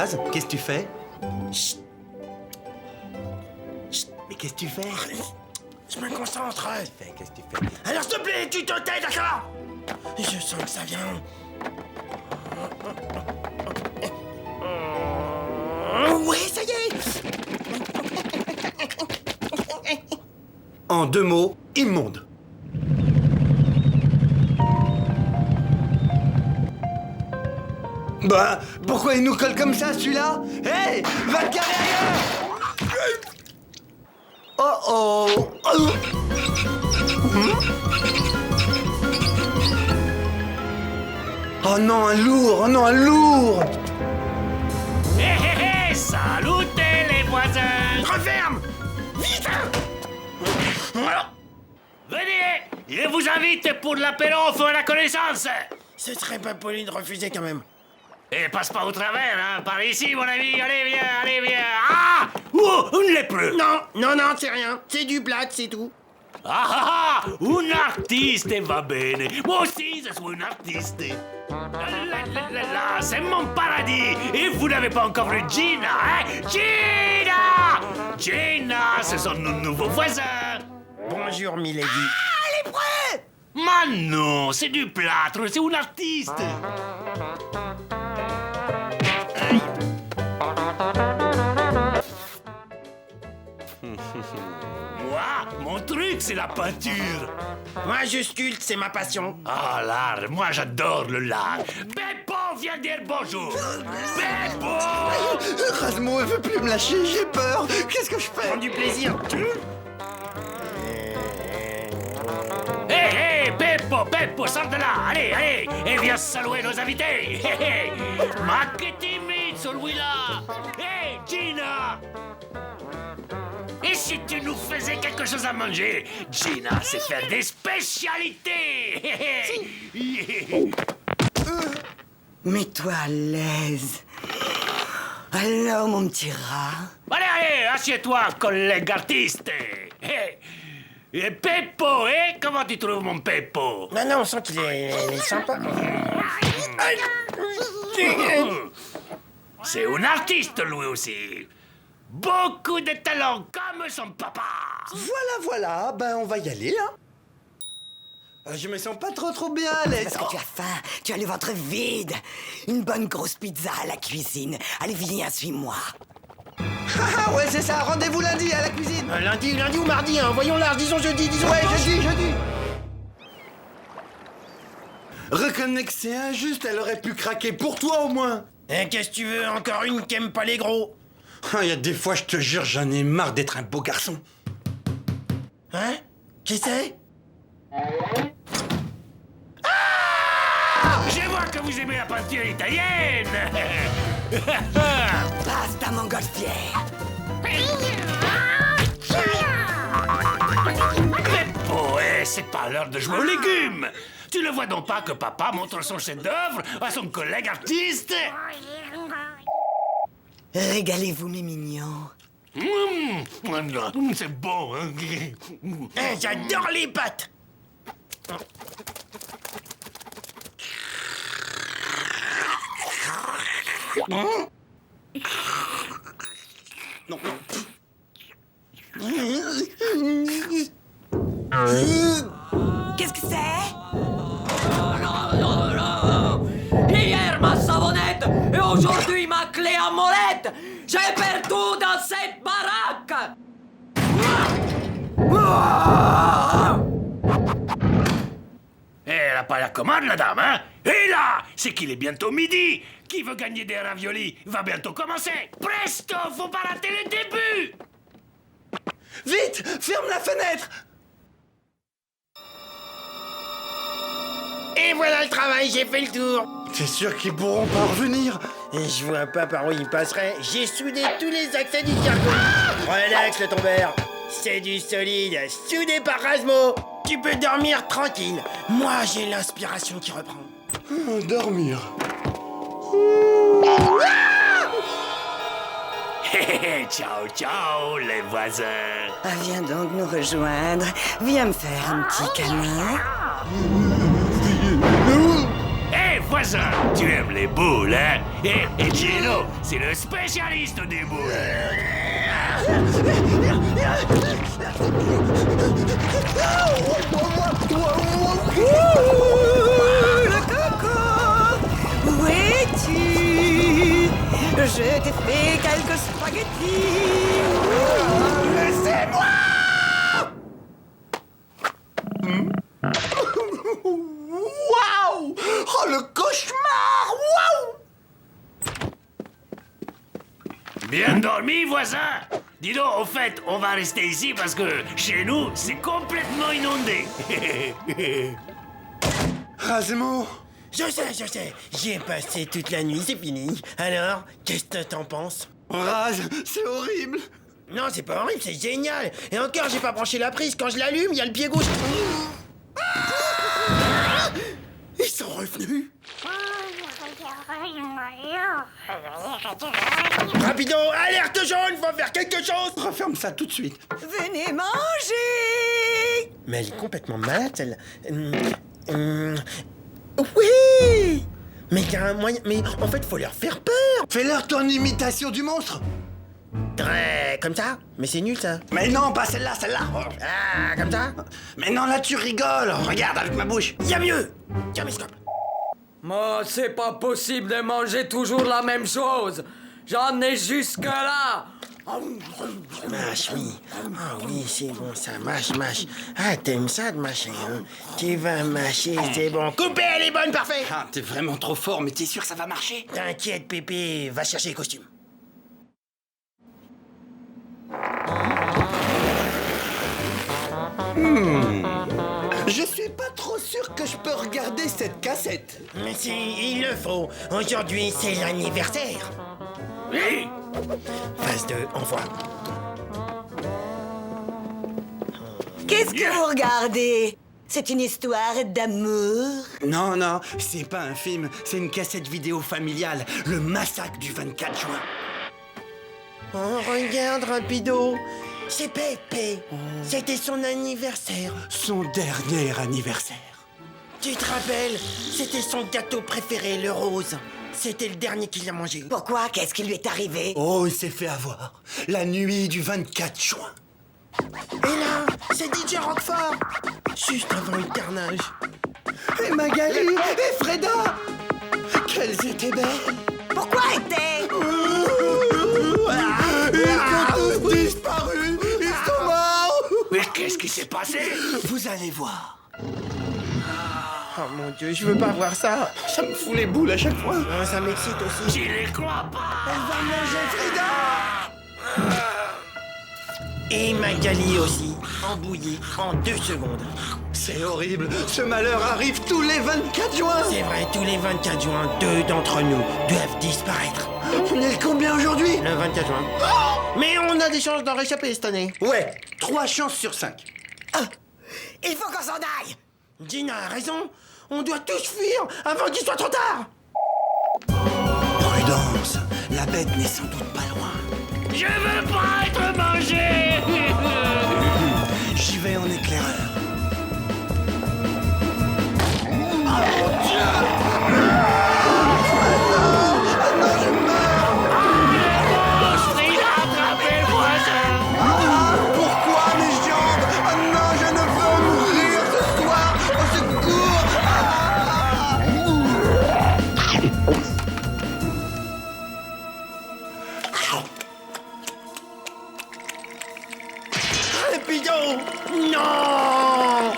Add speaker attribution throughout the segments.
Speaker 1: Chaz, qu'est-ce que tu fais? Chut. Chut. Mais qu'est-ce que tu fais?
Speaker 2: Je me concentre.
Speaker 1: Qu'est-ce que tu fais?
Speaker 2: Alors s'il te plaît, tu te tais, d'accord? Je sens que ça vient. Oui, ça y est.
Speaker 1: En 2 mots, immonde. Bah, pourquoi il nous colle comme ça, celui-là? Hey, va te garer ailleurs! Oh oh! Oh non, un lourd! Oh non, un lourd!
Speaker 3: Hé hé hé! Salutez les voisins!
Speaker 2: Referme! Vite!
Speaker 3: Venez! Je vous invite pour l'apéro pour la connaissance!
Speaker 2: Ce serait pas poli de refuser quand même.
Speaker 3: Et passe pas au travers, hein! Par ici, mon ami! Allez, viens! Ah! Oh! Un lépreux!
Speaker 2: Non, c'est rien. C'est du plat, c'est tout.
Speaker 3: Ah! Un artiste va bene! Moi aussi, je suis un artiste! Là, c'est mon paradis! Et vous n'avez pas encore vu Gina, hein? Gina, ce sont nos nouveaux voisins!
Speaker 2: Bonjour, Milady.
Speaker 3: Mais non, c'est du plâtre, c'est un artiste! Moi, mon truc, c'est la peinture!
Speaker 2: Moi, je sculpte, c'est ma passion.
Speaker 3: Ah, l'art, moi j'adore le l'art! Beppo, viens dire bonjour! Beppo!
Speaker 1: Rasmo, elle veut plus me lâcher, j'ai peur! Qu'est-ce que je fais?
Speaker 2: Prends du plaisir.
Speaker 3: Hé, Beppo, sors de là! Allez! Et viens saluer nos invités! Hé, hé! Ma que timide, celui-là! Hé, Gina! Et si tu nous faisais quelque chose à manger? Gina sait faire des spécialités! Hé, hé!
Speaker 4: Mets-toi à l'aise. Alors, mon petit rat.
Speaker 3: Allez, assieds-toi, collègue artiste! Hé! Et Peppo, comment tu trouves mon Peppo?
Speaker 2: Non, on sent qu'il est sympa.
Speaker 3: C'est un artiste, lui aussi. Beaucoup de talent, comme son papa.
Speaker 1: Voilà, ben on va y aller, hein. Je me sens pas trop bien à l'aise.
Speaker 4: Parce que tu as faim, tu as le ventre vide. Une bonne grosse pizza à la cuisine. Allez, viens, suis-moi.
Speaker 1: Ah ouais, c'est ça, rendez-vous lundi à la cuisine.
Speaker 2: Lundi ou mardi, hein. Voyons là, disons jeudi.
Speaker 1: Ouais, jeudi. Reconnais que c'est injuste, elle aurait pu craquer pour toi au moins.
Speaker 2: Et qu'est-ce que tu veux, encore une qui aime pas les gros?
Speaker 1: Il y a des fois, je te jure, j'en ai marre d'être un beau garçon.
Speaker 2: Hein? Qui c'est?
Speaker 3: Je vois que vous aimez la peinture italienne.
Speaker 4: Basta, montgolfière.
Speaker 3: Peppo, c'est pas l'heure de jouer aux légumes. Tu ne vois donc pas que papa montre son chef-d'œuvre à son collègue artiste?
Speaker 4: Régalez-vous, mes mignons.
Speaker 3: C'est bon, hein?
Speaker 2: J'adore les pâtes.
Speaker 1: Non.
Speaker 4: Qu'est-ce que c'est?
Speaker 5: Hier ma savonnette et aujourd'hui ma clé à molette. J'ai perdu dans cette baraque.
Speaker 3: Elle a pas la commande, la dame, hein? Et là, c'est qu'il est bientôt midi. Qui veut gagner des raviolis va bientôt commencer. Presto, faut pas rater le début.
Speaker 1: Vite, ferme la fenêtre.
Speaker 2: Et voilà le travail, j'ai fait le tour.
Speaker 1: T'es sûr qu'ils pourront pas revenir?
Speaker 2: Et je vois pas par où il passerait. J'ai soudé tous les accès du cargo. Relax, le tombeur. C'est du solide, soudé par Rasmo. Tu peux dormir tranquille. Moi, j'ai l'inspiration qui reprend.
Speaker 1: Dormir.
Speaker 3: Ciao, les voisins.
Speaker 4: Ah, viens donc nous rejoindre. Viens me faire un petit câlin.
Speaker 3: Et voilà voisin, tu aimes les boules, hein? Et Gino, c'est le spécialiste des boules.
Speaker 4: Le coco, où es-tu? Je t'ai fait quelques spaghettis. Laissez-moi!
Speaker 1: Waouh! Oh, le cauchemar! Waouh!
Speaker 3: Bien dormi, voisin? Dis donc, au fait, on va rester ici parce que chez nous, c'est complètement inondé.
Speaker 1: Rasmo!
Speaker 2: Je sais, j'y ai passé toute la nuit, c'est fini. Alors, qu'est-ce que t'en penses?
Speaker 1: Raz, c'est horrible!
Speaker 2: Non, c'est pas horrible, c'est génial. Et encore, j'ai pas branché la prise. Quand je l'allume, il y a le pied gauche.
Speaker 1: Ils sont revenus!
Speaker 2: Rapido, alerte jaune, faut faire quelque chose.
Speaker 1: Referme ça tout de suite.
Speaker 4: Venez manger!
Speaker 2: Mais elle est complètement malade, celle-là. Oui! Mais il y a un moyen... Mais en fait, faut leur faire peur.
Speaker 1: Fais-leur ton imitation du monstre!
Speaker 2: Très... Comme ça? Mais c'est nul, ça.
Speaker 1: Mais non, pas celle-là, celle-là!
Speaker 2: Ah, comme ça?
Speaker 1: Mais non, là tu rigoles! Regarde avec ma bouche!
Speaker 2: Y a mieux. Tiens, mes scopes.
Speaker 5: Moi, c'est pas possible de manger toujours la même chose. J'en ai jusque-là.
Speaker 2: Mâche, oui. Ah oui, c'est bon, ça mâche. Ah, t'aimes ça de mâcher, hein? Tu vas mâcher, c'est bon. Coupez, elle est bonne, parfait.
Speaker 1: Ah, t'es vraiment trop fort, mais t'es sûr que ça va marcher?
Speaker 2: T'inquiète, Pépé, va chercher les costumes.
Speaker 1: Je suis pas trop sûr que je peux regarder cette cassette.
Speaker 2: Mais si, il le faut. Aujourd'hui, c'est l'anniversaire.
Speaker 3: Oui.
Speaker 2: Phase 2, envoie.
Speaker 4: Qu'est-ce que vous regardez? C'est une histoire d'amour?
Speaker 1: Non, non, c'est pas un film, c'est une cassette vidéo familiale. Le massacre du 24 juin.
Speaker 2: Oh, regarde, Rapido. C'est Pépé. C'était son anniversaire.
Speaker 1: Son dernier anniversaire.
Speaker 2: Tu te rappelles? C'était son gâteau préféré, le rose. C'était le dernier qu'il a mangé.
Speaker 4: Pourquoi? Qu'est-ce qui lui est arrivé?
Speaker 1: Oh, il s'est fait avoir. La nuit du 24 juin.
Speaker 2: Et là, c'est DJ Roquefort. Juste avant le carnage.
Speaker 1: Et Magali, et Freda. Qu'elles étaient belles.
Speaker 4: Pourquoi était?
Speaker 1: Ils ont tous disparu. Ils sont morts.
Speaker 3: Mais qu'est-ce qui s'est passé?
Speaker 1: Vous allez voir.
Speaker 2: Oh mon Dieu, je veux pas voir ça.
Speaker 1: Ça me fout les boules à chaque fois.
Speaker 2: Oh, ça m'excite aussi.
Speaker 3: J'y les crois pas.
Speaker 1: Elle va manger Frida.
Speaker 2: Et Magali aussi, embouillée en 2 secondes.
Speaker 1: C'est horrible. Ce malheur arrive tous les 24 juin.
Speaker 2: C'est vrai, tous les 24 juin, 2 d'entre nous doivent disparaître.
Speaker 1: On est le combien aujourd'hui?
Speaker 2: Le 24 juin. Mais on a des chances d'en réchapper cette année.
Speaker 1: Ouais, 3 chances sur 5.
Speaker 4: Il faut qu'on s'en aille!
Speaker 2: Gina a raison. On doit tous fuir avant qu'il soit trop tard.
Speaker 1: Prudence, la bête n'est sans doute pas loin.
Speaker 3: Je veux pas être mangé.
Speaker 1: J'y vais en éclaireur.
Speaker 3: Il a attrapé le voisin.
Speaker 1: Pourquoi mes jambes? Oh non, je ne veux mourir ce soir. Au secours.
Speaker 2: Rapido! Non!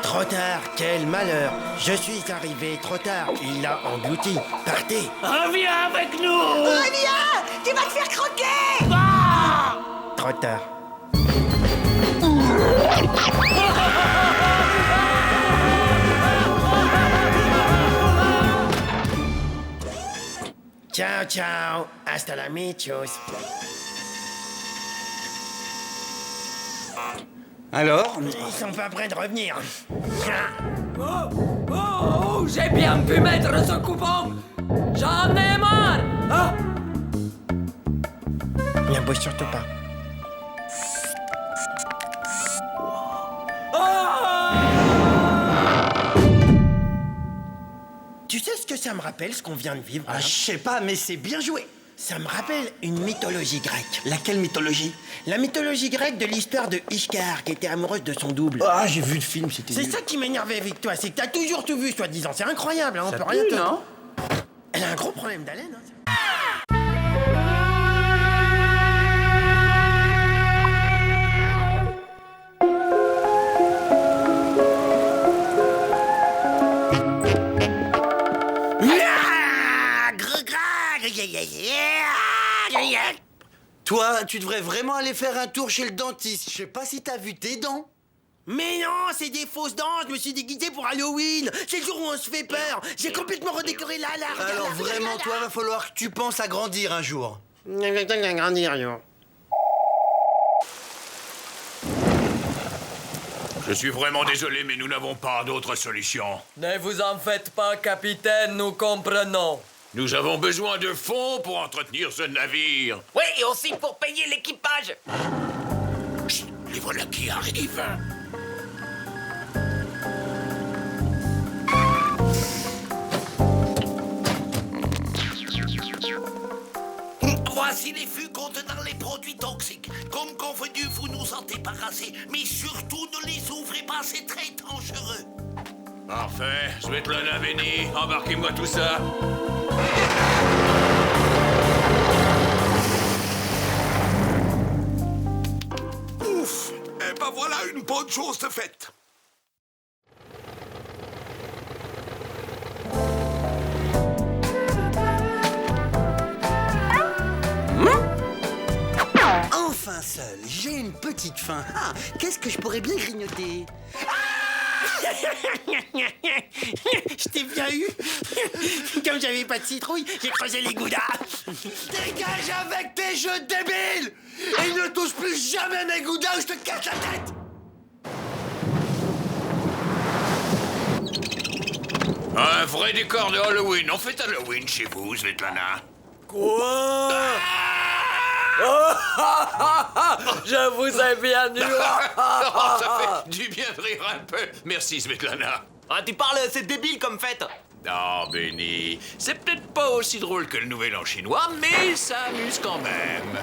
Speaker 2: Trop tard, quel malheur! Je suis arrivé trop tard, il l'a englouti. Partez!
Speaker 3: Reviens avec nous.
Speaker 4: Reviens! Tu vas te faire croquer!
Speaker 3: Ah!
Speaker 2: Trop tard. Ciao, ciao! Hasta la michos!
Speaker 1: Alors?
Speaker 2: Ils sont pas prêts de revenir.
Speaker 5: Oh, j'ai bien pu mettre ce coupon. J'en ai marre. Ah,
Speaker 2: N'abouche surtout pas. Tu Tu sais ce que ça me rappelle, ce qu'on vient de vivre?
Speaker 1: Ah, je sais pas, mais c'est bien joué.
Speaker 2: Ça me rappelle une mythologie grecque.
Speaker 1: Laquelle mythologie?
Speaker 2: La mythologie grecque de l'histoire de Ishtar, qui était amoureuse de son double.
Speaker 1: Ah, j'ai vu le film, c'était
Speaker 2: C'est
Speaker 1: nul.
Speaker 2: ça qui m'énervait avec toi, c'est que t'as toujours tout vu, soi-disant. C'est incroyable, hein, on peut rien te...
Speaker 1: non?
Speaker 2: Elle a un gros problème d'haleine, hein.
Speaker 1: Toi, tu devrais vraiment aller faire un tour chez le dentiste. Je sais pas si t'as vu tes dents.
Speaker 2: Mais non, c'est des fausses dents, je me suis déguisé pour Halloween. C'est le jour où on se fait peur. J'ai complètement redécoré là.
Speaker 1: Alors vraiment, toi, va falloir que tu penses à grandir un jour.
Speaker 2: Grandir, yo.
Speaker 3: Je suis vraiment désolé, mais nous n'avons pas d'autre solution.
Speaker 5: Ne vous en faites pas, capitaine, nous comprenons.
Speaker 3: Nous avons besoin de fonds pour entretenir ce navire.
Speaker 5: Oui, et aussi pour payer l'équipage.
Speaker 3: Chut, les voilà qui arrivent.
Speaker 6: Voici les fûts contenant les produits toxiques. Comme convenu, vous nous en débarrassez, mais surtout ne les ouvrez pas, c'est très dangereux.
Speaker 3: Parfait. Svetlana, Benny, embarquez-moi tout ça.
Speaker 6: Ouf! Eh ben voilà une bonne chose de faite.
Speaker 1: Enfin seul, j'ai une petite faim. Ah, qu'est-ce que je pourrais bien grignoter?
Speaker 2: Je t'ai bien eu. Comme j'avais pas de citrouille, j'ai creusé les goudas.
Speaker 1: Dégage avec tes jeux débiles! Et ne touche plus jamais mes goudas ou je te casse la tête!
Speaker 3: Un vrai décor de Halloween. On fait Halloween chez vous, Svetlana.
Speaker 5: Quoi? Je vous ai bien eu.
Speaker 3: Oh, ça fait du bien de rire un peu. Merci, Svetlana.
Speaker 5: Ah, tu parles, c'est débile comme fête.
Speaker 3: Oh, Benny, c'est peut-être pas aussi drôle que le Nouvel An chinois, mais ça amuse quand même.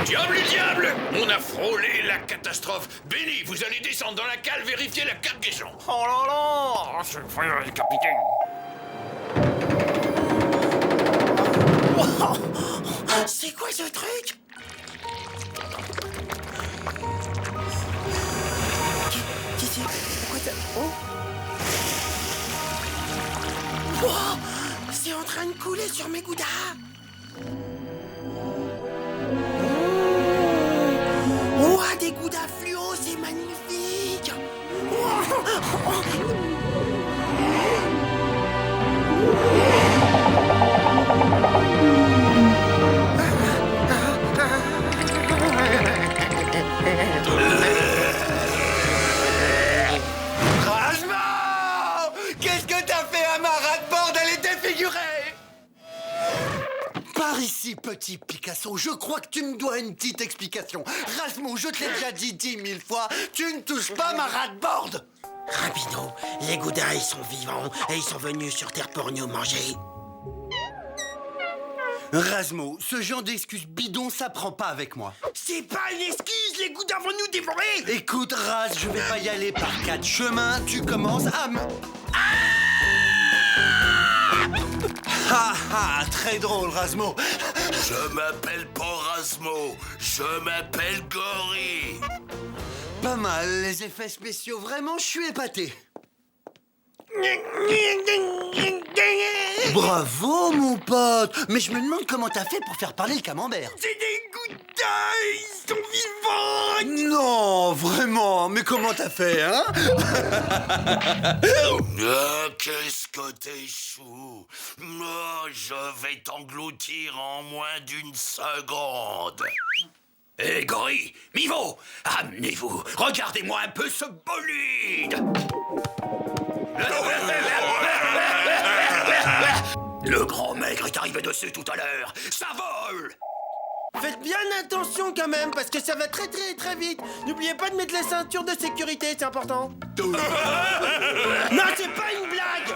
Speaker 3: Diable! On a frôlé la catastrophe. Benny, vous allez descendre dans la cale vérifier la cargaison.
Speaker 5: Oh là là.
Speaker 3: C'est vrai, capitaine.
Speaker 2: C'est quoi ce truc? Qui c'est? Pourquoi ça... Oh! Wow! C'est en train de couler sur mes goudas! Oh, des goudas fluo, c'est magnifique!
Speaker 1: Rasmo! Qu'est-ce que t'as fait à ma ras-de-bord? Elle est défigurée! Par ici, petit Picasso, je crois que tu me dois une petite explication. Rasmo, je te l'ai déjà dit 10 000 fois, tu ne touches pas ma ras-de-bord!
Speaker 2: Rapido, les goudas, ils sont vivants et ils sont venus sur Terre pour nous manger.
Speaker 1: Rasmo, ce genre d'excuse bidon, ça prend pas avec moi.
Speaker 2: C'est pas une excuse, les goudas vont nous dévorer!
Speaker 1: Écoute, Raz, je vais pas y aller par 4 chemins, tu commences à me... Ah ah, très drôle, Rasmo.
Speaker 6: Je m'appelle pas Rasmo, je m'appelle Gory.
Speaker 1: Pas mal, les effets spéciaux, vraiment, je suis épaté. Bravo, mon pote. Mais je me demande comment t'as fait pour faire parler le camembert.
Speaker 2: C'est des goudas, ils sont vivants!
Speaker 1: Non, vraiment, mais comment t'as fait, hein?
Speaker 6: Qu'est-ce que t'es chou? Oh, je vais t'engloutir en moins d'une seconde.
Speaker 3: Hé, Gory, Mivo, amenez-vous. Regardez-moi un peu ce bolide.
Speaker 6: Le grand maigre est arrivé dessus tout à l'heure. Ça vole!
Speaker 2: Faites bien attention quand même, parce que ça va très très très vite. N'oubliez pas de mettre la ceinture de sécurité, c'est important. Non, c'est pas une blague.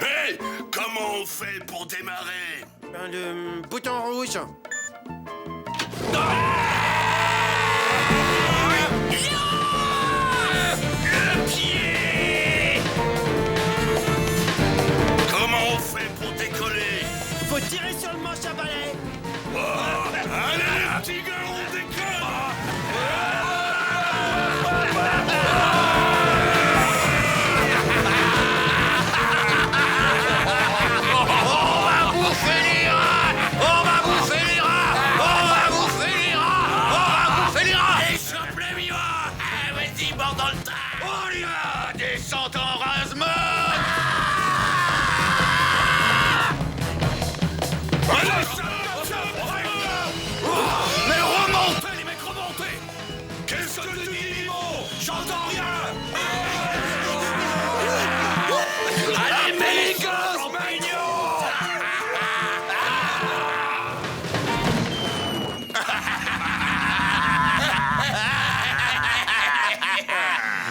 Speaker 6: Hé! Comment on fait pour démarrer?
Speaker 2: Le bouton rouge.
Speaker 6: Le pied! Comment on fait pour décoller?
Speaker 2: Faut tirer sur le manche à balai.
Speaker 6: Allez, les petits gars, on décolle! Vas-y, mort dans le train! On y va! Descente en rasement! Mais remontez, les mecs, remontez! Qu'est-ce que tu dis, Nimo? J'entends rien! Allez, mets les gosses, champignons!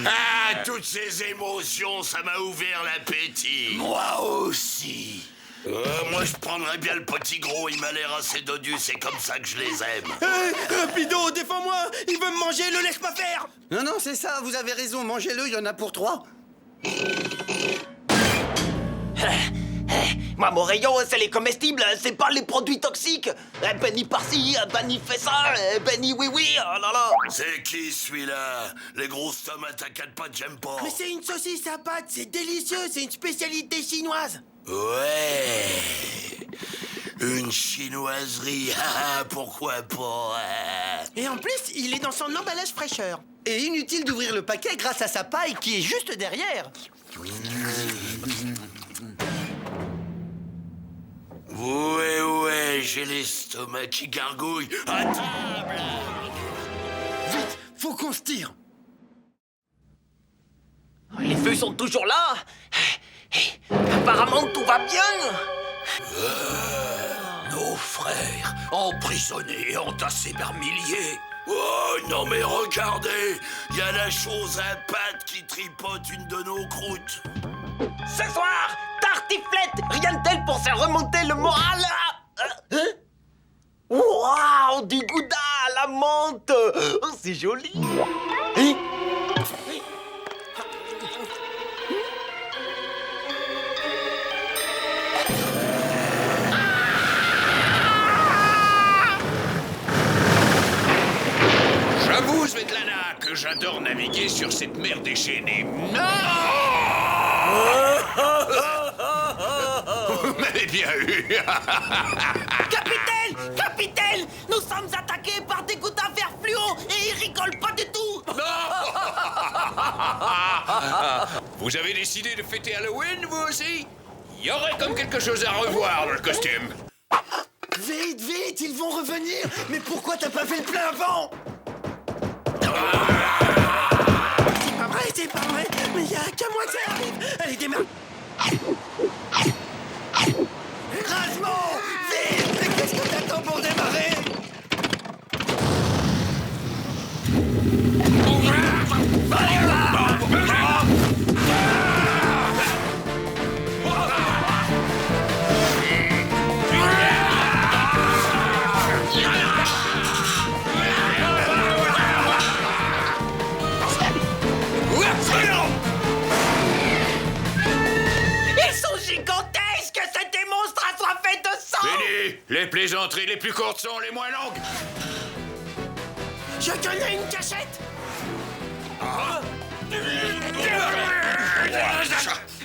Speaker 6: Ah, toutes ces émotions, ça m'a ouvert l'appétit. Moi aussi. Moi, je prendrais bien le petit gros, il m'a l'air assez dodu, c'est comme ça que je les aime.
Speaker 2: Rapido, défends-moi. Il veut me manger, le laisse pas faire.
Speaker 1: Non, non, c'est ça, vous avez raison, mangez-le, il y en a pour 3.
Speaker 7: Moi, mon rayon, c'est les comestibles, c'est pas les produits toxiques. Benny par-ci, Benny fait ça, Benny oui, oh là là.
Speaker 6: C'est qui celui-là? Les grosses tomates à 4 pattes, j'aime pas.
Speaker 2: Mais c'est une saucisse à pâte, c'est délicieux, c'est une spécialité chinoise.
Speaker 6: Ouais. Une chinoiserie, pourquoi pas?
Speaker 2: Et en plus, il est dans son emballage fraîcheur.
Speaker 1: Et inutile d'ouvrir le paquet grâce à sa paille qui est juste derrière.
Speaker 6: Ouais, j'ai l'estomac qui gargouille. À table!
Speaker 1: Vite, faut qu'on se tire.
Speaker 7: Les feux sont toujours là. Apparemment, tout va bien.
Speaker 6: Nos frères, emprisonnés, entassés par milliers. Oh non mais regardez, il y a la chose à pattes qui tripote une de nos croûtes.
Speaker 7: Ce soir, tartiflette, rien de tel pour faire remonter le moral. Waouh, du gouda à la menthe. Oh, c'est joli.
Speaker 6: J'avoue, Svetlana, que j'adore naviguer sur cette mer déchaînée. Vous m'avez bien eu.
Speaker 5: Capitaine, nous sommes attaqués par des gouttes à verre fluo et ils rigolent pas du tout.
Speaker 6: Vous avez décidé de fêter Halloween, vous aussi? Il y aurait comme quelque chose à revoir dans le costume.
Speaker 1: Vite, vite, ils vont revenir. Mais pourquoi t'as pas fait le plein avant?
Speaker 2: C'est pas vrai, mais il y a qu'à moi que ça arrive. Allez, démarre.
Speaker 1: Rasmo, vite. Mais qu'est-ce que t'attends pour démarrer?
Speaker 5: Ils sont gigantesques, ces monstres assoiffés de sang.
Speaker 6: Fini. Les plaisanteries les plus courtes sont les moins longues.
Speaker 2: Je connais une cachette.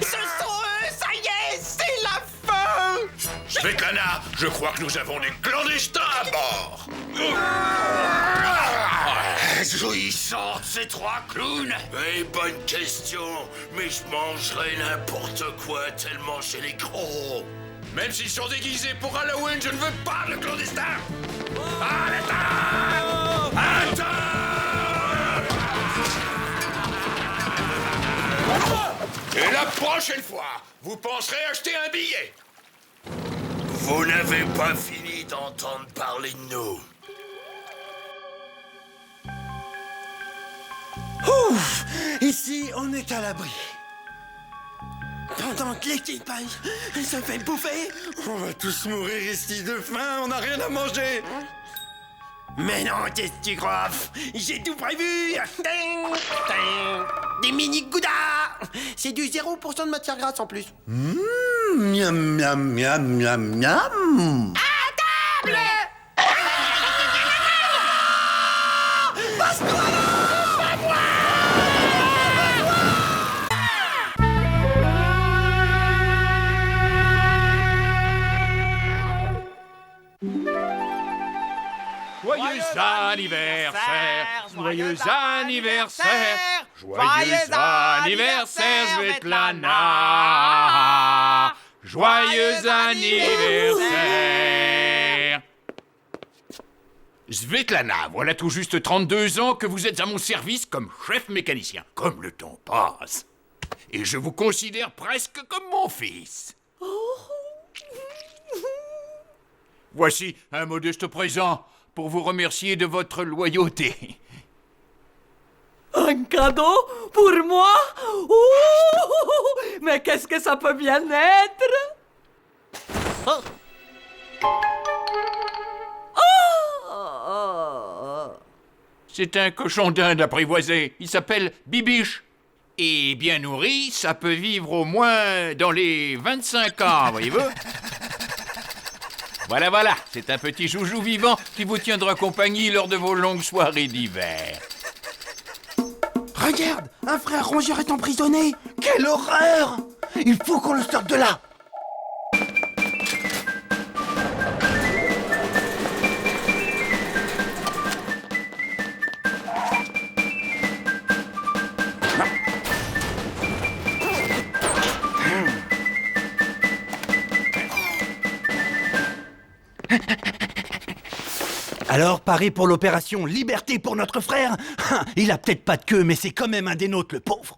Speaker 5: Ce sont eux, ça y est, c'est la fin.
Speaker 6: Svetlana, je crois que nous avons des clandestins à bord. Jouissante, ces 3 clowns. Eh, bonne question, mais je mangerai n'importe quoi tellement chez les gros. Même s'ils sont déguisés pour Halloween, je ne veux pas de clandestins. Attends! prochaine fois, vous penserez acheter un billet. Vous n'avez pas fini d'entendre parler de nous.
Speaker 1: Ouf! Ici, on est à l'abri. Pendant que l'équipage se fait bouffer, on va tous mourir ici de faim, on n'a rien à manger.
Speaker 2: Mais non, qu'est-ce que tu crois? J'ai tout prévu. Ting, ting. Des mini goudas. C'est du 0% de matière grasse en plus.
Speaker 1: Miam, miam, miam, miam, miam.
Speaker 2: À table.
Speaker 3: Joyeux anniversaire, joyeux anniversaire, joyeux anniversaire, Svetlana. Joyeux anniversaire. Svetlana, voilà tout juste 32 ans que vous êtes à mon service comme chef mécanicien. Comme le temps passe. Et je vous considère presque comme mon fils. Voici un modeste présent pour vous remercier de votre loyauté.
Speaker 5: Un cadeau pour moi? Ouh, mais qu'est-ce que ça peut bien être?
Speaker 3: C'est un cochon d'Inde apprivoisé. Il s'appelle Bibiche. Et bien nourri, ça peut vivre au moins dans les 25 ans, voyez-vous? Voilà, c'est un petit joujou vivant qui vous tiendra compagnie lors de vos longues soirées d'hiver.
Speaker 2: Regarde, un frère rongeur est emprisonné. Quelle horreur!
Speaker 1: Il faut qu'on le sorte de là.
Speaker 8: Alors, paré pour l'opération Liberté pour notre frère? Il a peut-être pas de queue, mais c'est quand même un des nôtres, le pauvre.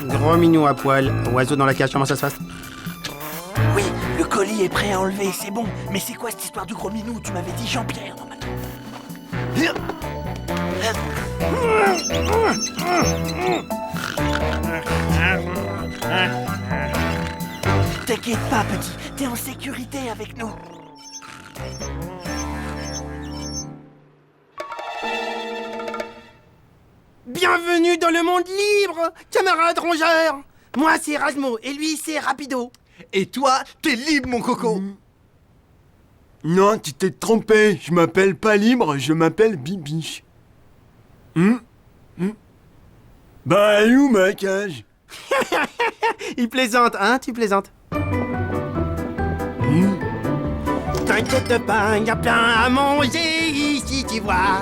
Speaker 2: Gros minou à poil, oiseau dans la cage, comment ça se passe?
Speaker 8: Oui, le colis est prêt à enlever, c'est bon. Mais c'est quoi cette histoire du gros minou? Tu m'avais dit Jean-Pierre, normalement. T'inquiète pas, petit. T'es en sécurité avec nous.
Speaker 2: Bienvenue dans le monde libre, camarade rongeur. Moi, c'est Erasmo, et lui, c'est Rapido.
Speaker 8: Et toi, t'es libre, mon coco.
Speaker 9: Non, tu t'es trompé. Je m'appelle pas Libre, je m'appelle Bibiche. Bah, elle est où ma cage?
Speaker 2: Il plaisante, hein, tu plaisantes. T'inquiète pas, y a plein à manger ici, tu vois.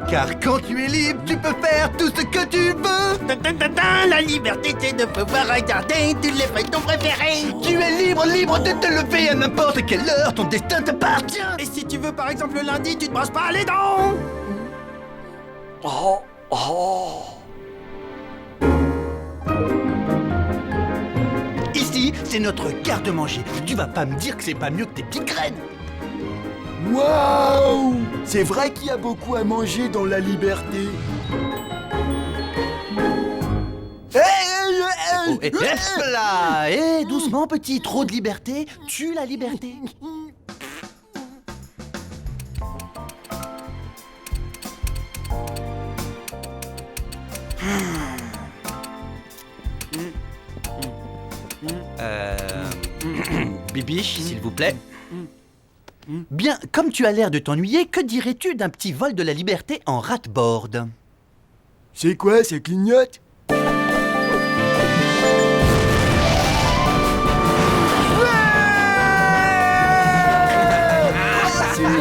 Speaker 8: Car quand tu es libre, tu peux faire tout ce que tu veux.
Speaker 2: La liberté, c'est de pouvoir regarder tous les feuilletons préférés.
Speaker 8: Tu es libre, libre de te lever à n'importe quelle heure. Ton destin t'appartient.
Speaker 2: Et si tu veux, par exemple, le lundi, tu te brosses pas les dents.
Speaker 8: Ici, c'est notre garde-manger. Tu vas pas me dire que c'est pas mieux que tes petites graines.
Speaker 9: Waouh! C'est vrai qu'il y a beaucoup à manger dans la liberté.
Speaker 8: Là, doucement, petit. Trop de liberté tue la liberté. Bibiche, s'il vous plaît. Bien, comme tu as l'air de t'ennuyer, que dirais-tu d'un petit vol de la liberté en rat-board?
Speaker 9: C'est quoi, ça clignote?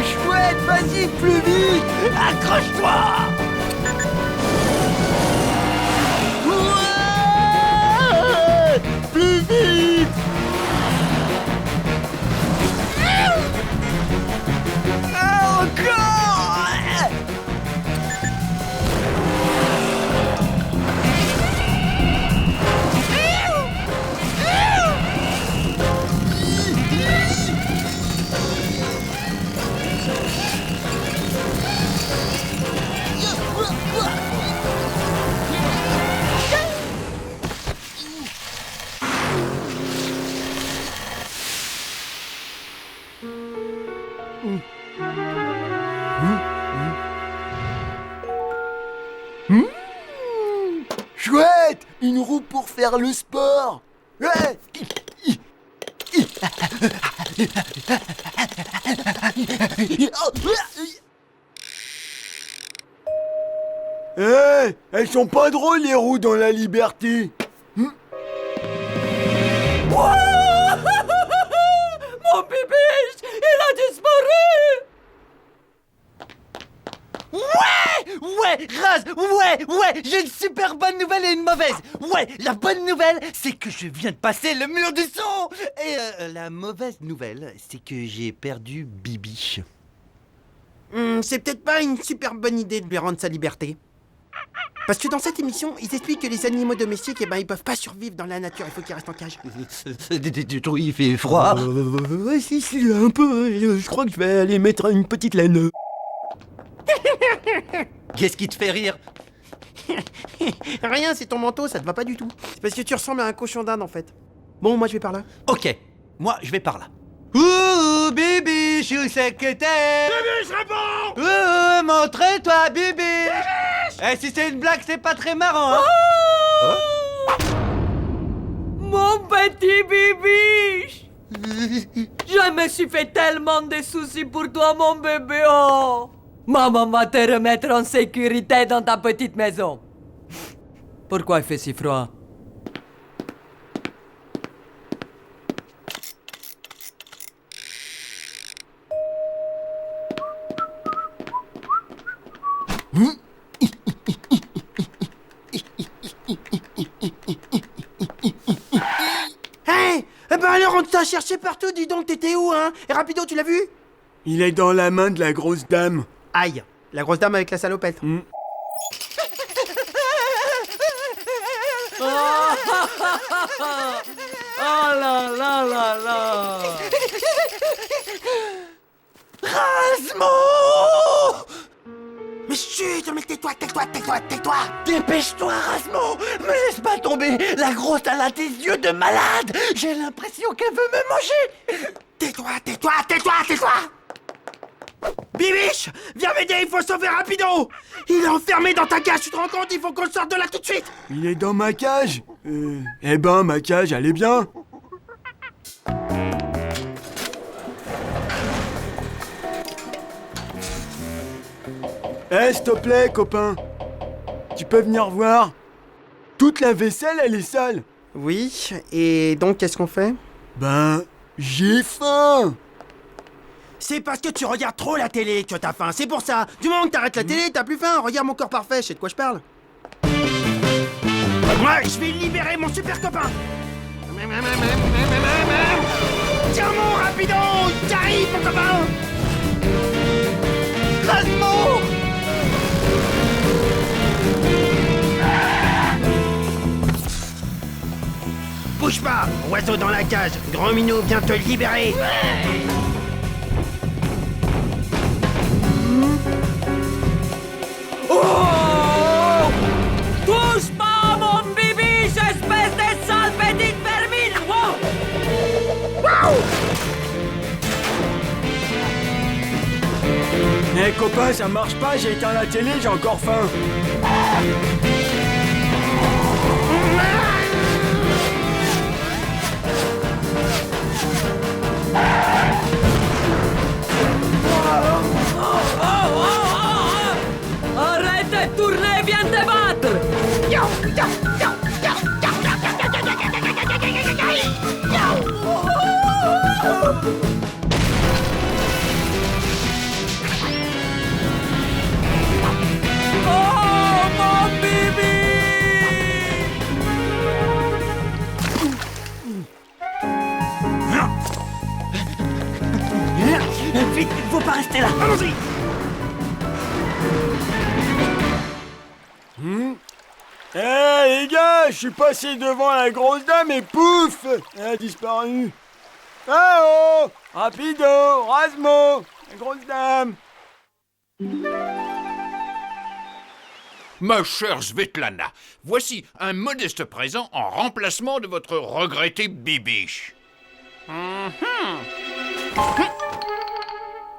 Speaker 2: Chouette, vas-y, plus vite.
Speaker 3: Accroche-toi!
Speaker 2: Ouais, plus vite. Encore.
Speaker 9: Chouette, une roue pour faire le sport. Ouais. Eh, elles sont pas drôles les roues dans la liberté.
Speaker 5: Mon bibiche, il a disparu.
Speaker 8: Ouais, Raz, ouais, j'ai une super bonne nouvelle et une mauvaise. Ouais, la bonne nouvelle, c'est que je viens de passer le mur du son. Et la mauvaise nouvelle, c'est que j'ai perdu Bibiche.
Speaker 2: C'est peut-être pas une super bonne idée de lui rendre sa liberté. Parce que dans cette émission, ils expliquent que les animaux domestiques, ils peuvent pas survivre dans la nature, il faut qu'ils restent en cage.
Speaker 8: Il fait froid.
Speaker 9: Ouais, si, un peu. Je crois que je vais aller mettre une petite laine.
Speaker 8: Qu'est-ce qui te fait rire?
Speaker 2: Rien, c'est ton manteau, ça te va pas du tout. C'est parce que tu ressembles à un cochon d'Inde en fait. Bon, moi je vais par là.
Speaker 8: Ok, moi je vais par là. Ouh, Bibiche, où c'est que t'es?
Speaker 3: Bibiche, réponds!
Speaker 8: Montre-toi, Bibiche! Eh, si c'est une blague, c'est pas très marrant, hein?
Speaker 5: Mon petit bibiche. Je me suis fait tellement de soucis pour toi, mon bébé. Oh. Maman va te remettre en sécurité dans ta petite maison. Pourquoi il fait si froid?
Speaker 2: Hey, eh ben alors on t'a cherché partout, dis donc, t'étais où, hein? Et Rapido, tu l'as vu?
Speaker 9: Il est dans la main de la grosse dame.
Speaker 2: Aïe, la grosse dame avec la salopette.
Speaker 5: Oh là là là là.
Speaker 8: Rasmo!
Speaker 2: Mais chut, mais tais-toi.
Speaker 8: Dépêche-toi, Rasmo! Me laisse pas tomber! La grosse, elle a des yeux de malade! J'ai l'impression qu'elle veut me manger!
Speaker 2: Tais-toi. Bibiche, viens m'aider, il faut sauver Rapido. Il est enfermé dans ta cage, tu te rends compte? Il faut qu'on le sorte de là tout de suite.
Speaker 9: Il est dans ma cage. Eh ben, ma cage, elle est bien. Eh, s'il te plaît, copain. Tu peux venir voir. Toute la vaisselle, elle est sale.
Speaker 2: Oui, et donc qu'est-ce qu'on fait?
Speaker 9: Ben, j'ai faim.
Speaker 2: C'est parce que tu regardes trop la télé que t'as faim, c'est pour ça. Du moment que t'arrêtes la télé, t'as plus faim. Regarde mon corps parfait, je sais de quoi je parle. Moi, je vais libérer mon super copain. Tiens mon Rapido, j'arrive mon copain.
Speaker 8: Rasmo!
Speaker 2: Bouge pas, oiseau dans la cage. Grand minou vient te libérer.
Speaker 5: Oh! Touche pas à mon bibiche, espèce de sale petite vermine! Wow!
Speaker 9: Eh, copain, ça marche pas, j'ai éteint la télé, j'ai encore faim.
Speaker 5: Arrête de tourner, viens te battre!
Speaker 3: restez là, allons-y.
Speaker 9: Eh les gars, je suis passé devant la grosse dame et pouf, elle a disparu. Ah oh, rapido, Rasmo, la grosse dame.
Speaker 10: Ma chère Svetlana, voici un modeste présent en remplacement de votre regretté Bibiche.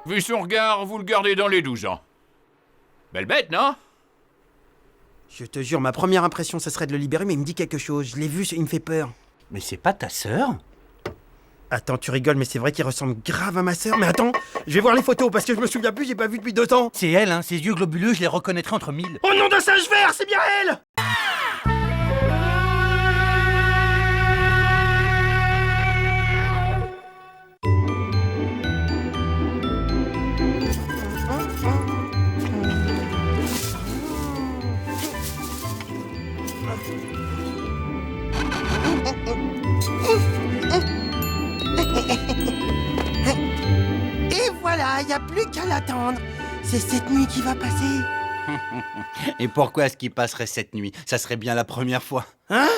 Speaker 10: Vu son regard, vous le gardez dans les 12 ans. Belle bête, non?
Speaker 2: Je te jure, ma première impression, ça serait de le libérer, mais il me dit quelque chose. Je l'ai vu, il me fait peur.
Speaker 8: Mais c'est pas ta sœur?
Speaker 2: Attends, tu rigoles, mais c'est vrai qu'il ressemble grave à ma sœur. Mais attends, je vais voir les photos, parce que je me souviens plus, j'ai pas vu depuis 2 ans.
Speaker 8: C'est elle, hein, ses yeux globuleux, je les reconnaîtrais entre 1000.
Speaker 2: Oh nom d'un singe vert, c'est bien elle! Et voilà, y a plus qu'à l'attendre. C'est cette nuit qui va passer.
Speaker 8: Et pourquoi est-ce qu'il passerait cette nuit? Ça serait bien la première fois.
Speaker 2: Hein?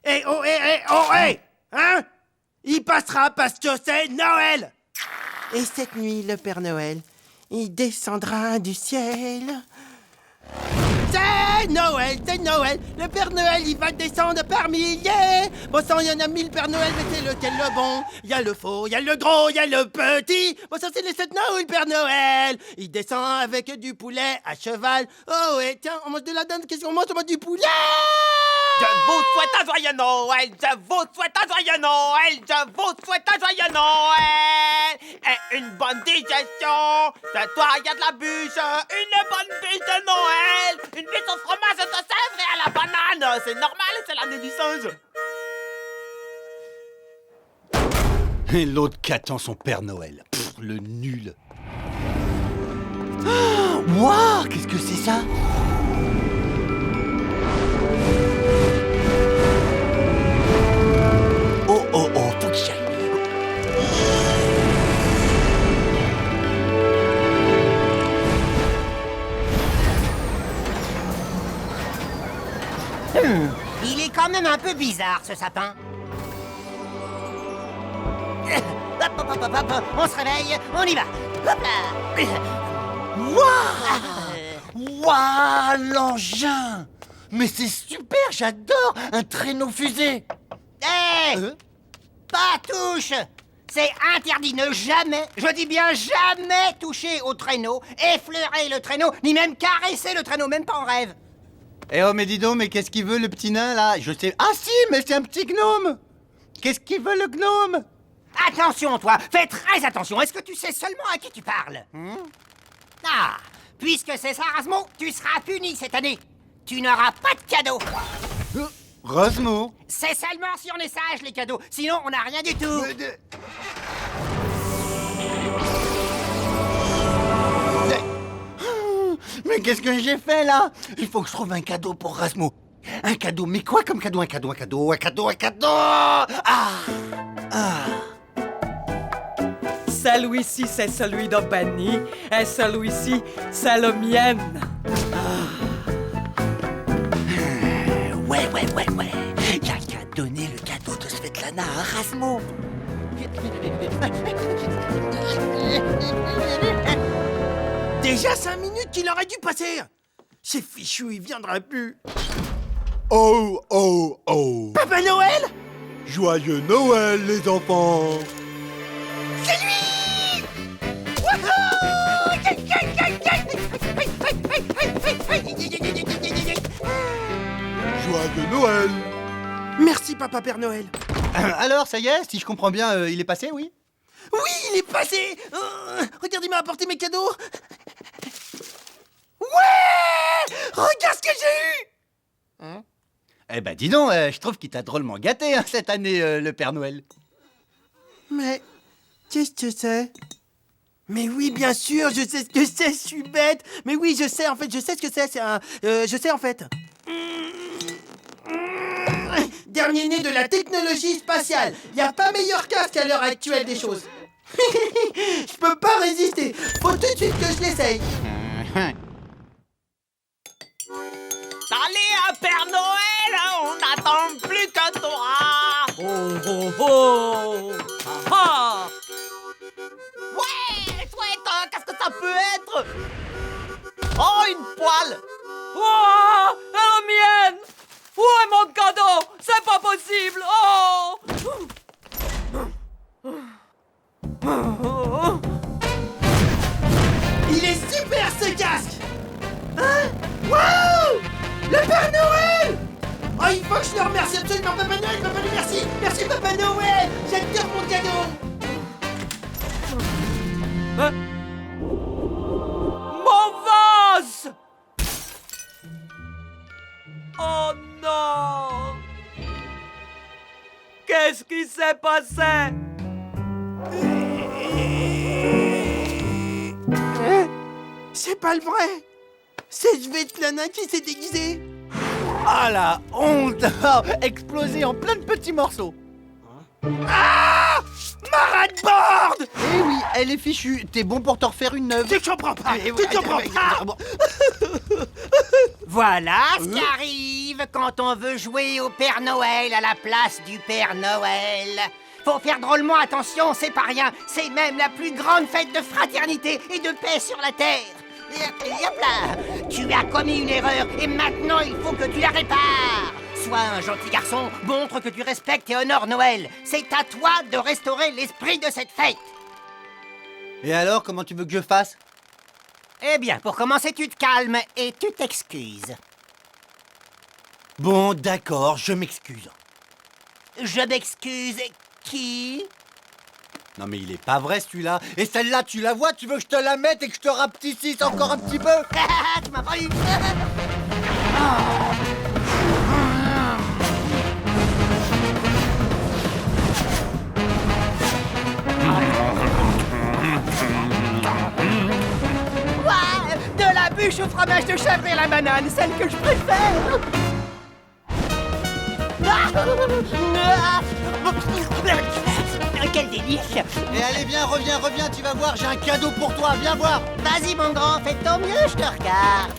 Speaker 2: Eh oh, hein? Il passera parce que c'est Noël! Et cette nuit, le Père Noël, il descendra du ciel. C'est Noël, c'est Noël! Le Père Noël, il va descendre par milliers! Bon sang, il y en a 1000 Père Noël, mais c'est lequel le bon? Il y a le faux, il y a le gros, il y a le petit! Bon sang, c'est les 7 Noël, Père Noël! Il descend avec du poulet à cheval. Oh ouais, tiens, on mange de la dinde, qu'est-ce qu'on mange? On mange du poulet!
Speaker 7: Je vous souhaite un joyeux Noël, je vous souhaite un joyeux Noël, je vous souhaite un joyeux Noël et une bonne digestion. Ce soir, il y a de la bûche, une bonne bûche de Noël, une bûche au fromage de sèvres et à la banane. C'est normal, c'est l'année du singe.
Speaker 8: Et l'autre qui attend son Père Noël. Pff, le nul. Waouh, qu'est-ce que c'est ça? Oh, faut que j'y aille.
Speaker 11: Il est quand même un peu bizarre, ce sapin. Hop, hop, hop, hop, hop, on se réveille, on y va. Hop là.
Speaker 8: Waouh, l'engin! Mais c'est super, j'adore un traîneau fusée.
Speaker 11: Hé Pas touche. C'est interdit, ne jamais, je dis bien jamais toucher au traîneau, effleurer le traîneau, ni même caresser le traîneau, même pas en rêve.
Speaker 8: Eh oh, mais dis donc, mais qu'est-ce qu'il veut le petit nain là? Je sais. Ah si, mais c'est un petit gnome! Qu'est-ce qu'il veut le gnome?
Speaker 11: Attention, toi, fais très attention. Est-ce que tu sais seulement à qui tu parles? Ah, puisque c'est ça, Rasmo, tu seras puni cette année. Tu n'auras pas de cadeau.
Speaker 8: Rasmo?
Speaker 11: C'est seulement si on est sage, les cadeaux. Sinon, on n'a rien du tout.
Speaker 8: Mais qu'est-ce que j'ai fait là? Il faut que je trouve un cadeau pour Rasmo. Un cadeau, mais quoi comme cadeau? Un cadeau.
Speaker 5: Celui-ci, c'est celui de Benny. Et celui-ci, c'est le mien.
Speaker 8: Ouais. Y'a qu'à donner le cadeau de Svetlana à Rasmo.
Speaker 2: Déjà 5 minutes qu'il aurait dû passer! C'est fichu, il viendra plus.
Speaker 9: Oh, oh, oh.
Speaker 2: Papa Noël?
Speaker 9: Joyeux Noël, les enfants.
Speaker 11: C'est lui!
Speaker 9: Joyeux Noël.
Speaker 2: Merci, Papa Père Noël.
Speaker 8: Alors, ça y est, si je comprends bien, il est passé, oui?
Speaker 2: Oui, il est passé. Regarde, il m'a apporté mes cadeaux. Ouais! Regarde ce que j'ai eu.
Speaker 8: Eh ben, dis donc, je trouve qu'il t'a drôlement gâté hein, cette année, le Père Noël.
Speaker 2: Mais qu'est-ce que c'est? Mais oui, bien sûr, je sais ce que c'est, je suis bête. Mais oui, je sais, en fait, je sais ce que c'est un... je sais, en fait. Dernier né de la technologie spatiale. Y a pas meilleur casque à l'heure actuelle des choses. Je peux pas résister. Faut tout de suite que je l'essaye.
Speaker 7: Allez, un Père Noël, on n'attend plus que toi.
Speaker 5: Oh, oh, oh. Ah,
Speaker 7: Ouais, chouette, qu'est-ce que ça peut être? Oh, une poêle.
Speaker 5: oh, la mienne. Où est mon cadeau? C'est pas possible. Oh.
Speaker 2: Il est super ce casque. Hein? Waouh! Le Père Noël! Oh, il faut que je le remercie absolument, Papa Noël, Papa Noël, merci! Merci, Papa Noël! J'adore mon cadeau!
Speaker 5: Hein? Mon vase! Oh non! Qu'est-ce qui s'est passé?
Speaker 2: C'est pas le vrai! C'est Svetlana qui s'est déguisée!
Speaker 8: Ah la honte. Explosé en plein de petits morceaux.
Speaker 2: Ah! Ma ratboard!
Speaker 8: Eh oui, elle est fichue. T'es bon pour t'en refaire une neuve.
Speaker 2: Tu comprends pas! Tu comprends pas!
Speaker 11: Voilà ce qui arrive quand on veut jouer au Père Noël à la place du Père Noël. Faut faire drôlement attention, c'est pas rien. C'est même la plus grande fête de fraternité et de paix sur la Terre. Et hop là! Tu as commis une erreur et maintenant il faut que tu la répares. Sois un gentil garçon, montre que tu respectes et honores Noël. C'est à toi de restaurer l'esprit de cette fête.
Speaker 8: Et alors, comment tu veux que je fasse?
Speaker 11: Eh bien, pour commencer, tu te calmes et tu t'excuses.
Speaker 8: Bon, d'accord, je m'excuse.
Speaker 11: Je m'excuse. Qui?
Speaker 8: Non mais il est pas vrai celui-là. Et celle-là, tu la vois? Tu veux que je te la mette et que je te rapetississe encore un petit peu?
Speaker 11: Tu m'as pas eu. Ouais, de la bûche au fromage de chèvre et la banane, celle que je préfère. Quel délice!
Speaker 8: Et allez, viens, reviens, tu vas voir, j'ai un cadeau pour toi, viens voir.
Speaker 11: Vas-y mon grand, fais de ton mieux, je te regarde.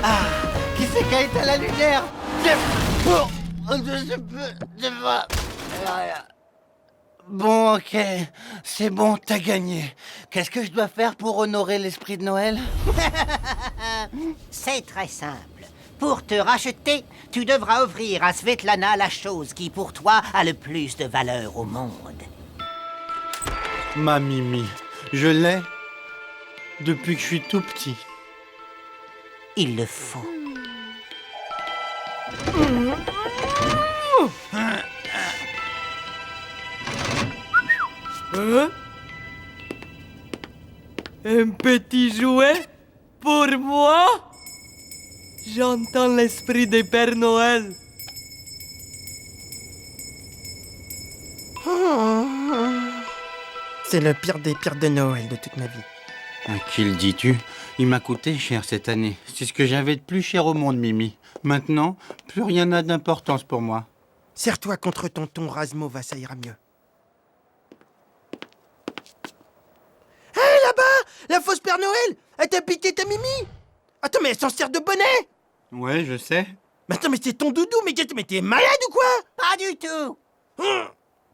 Speaker 8: Ah, qui c'est qui a éteint la lumière? Bon, ok, c'est bon, t'as gagné. Qu'est-ce que je dois faire pour honorer l'esprit de Noël?
Speaker 11: C'est très simple. Pour te racheter, tu devras offrir à Svetlana la chose qui, pour toi, a le plus de valeur au monde.
Speaker 8: Ma Mimi, je l'ai depuis que je suis tout petit.
Speaker 11: Il le faut.
Speaker 5: Hein? Un petit jouet? Pour moi? J'entends l'esprit des Pères Noël.
Speaker 2: C'est le pire des pires de Noël de toute ma vie.
Speaker 8: À qui le dis-tu? Il m'a coûté cher cette année. C'est ce que j'avais de plus cher au monde, Mimi. Maintenant, plus rien n'a d'importance pour moi.
Speaker 2: Serre-toi contre tonton Razmova, ça ira mieux. Hé, là-bas! La fausse Père Noël! Elle t'a piqué ta Mimi! Attends, mais elle s'en sert de bonnet!
Speaker 8: Ouais, je sais.
Speaker 2: Mais attends, mais c'est ton doudou, mais t'es malade ou quoi?
Speaker 11: Pas du tout.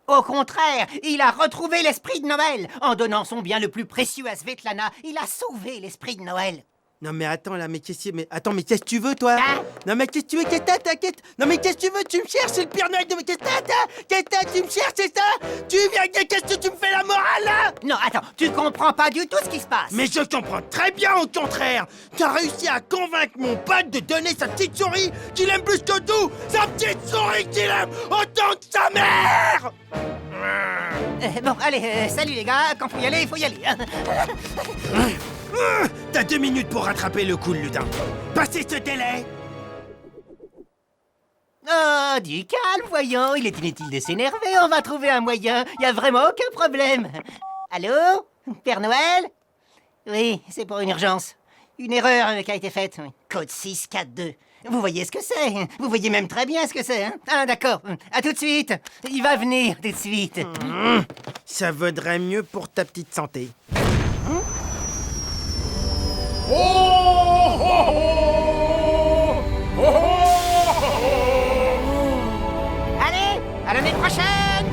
Speaker 11: Au contraire, il a retrouvé l'esprit de Noël. En donnant son bien le plus précieux à Svetlana, il a sauvé l'esprit de Noël.
Speaker 2: Non mais attends là, mais qu'est-ce que tu veux toi?
Speaker 11: Hein?
Speaker 2: Non mais qu'est-ce que tu veux? Non mais qu'est-ce que tu veux? Tu me cherches, c'est le Père Noël de... Qu'est-ce que tu me cherches, c'est ça? Tu viens, qu'est-ce que tu me fais la morale là?
Speaker 11: Non, attends, tu comprends pas du tout ce qui se passe.
Speaker 2: Mais je comprends très bien au contraire. T'as réussi à convaincre mon pote de donner sa petite souris qu'il aime plus que tout. Sa petite souris qu'il aime autant que sa mère.
Speaker 11: Bon, allez, salut les gars, quand faut y aller, il faut y aller. Hein.
Speaker 2: T'as 2 minutes pour rattraper le coup, le ludin. Passez ce délai.
Speaker 11: Oh, du calme, voyons, il est inutile de s'énerver, on va trouver un moyen, y a vraiment aucun problème. Allô? Père Noël? Oui, c'est pour une urgence. Une erreur qui a été faite. Code 642. Vous voyez ce que c'est. Vous voyez même très bien ce que c'est, hein. Ah, d'accord. À tout de suite. Il va venir tout de suite.
Speaker 2: Ça vaudrait mieux pour ta petite santé.
Speaker 11: Allez, à l'année prochaine.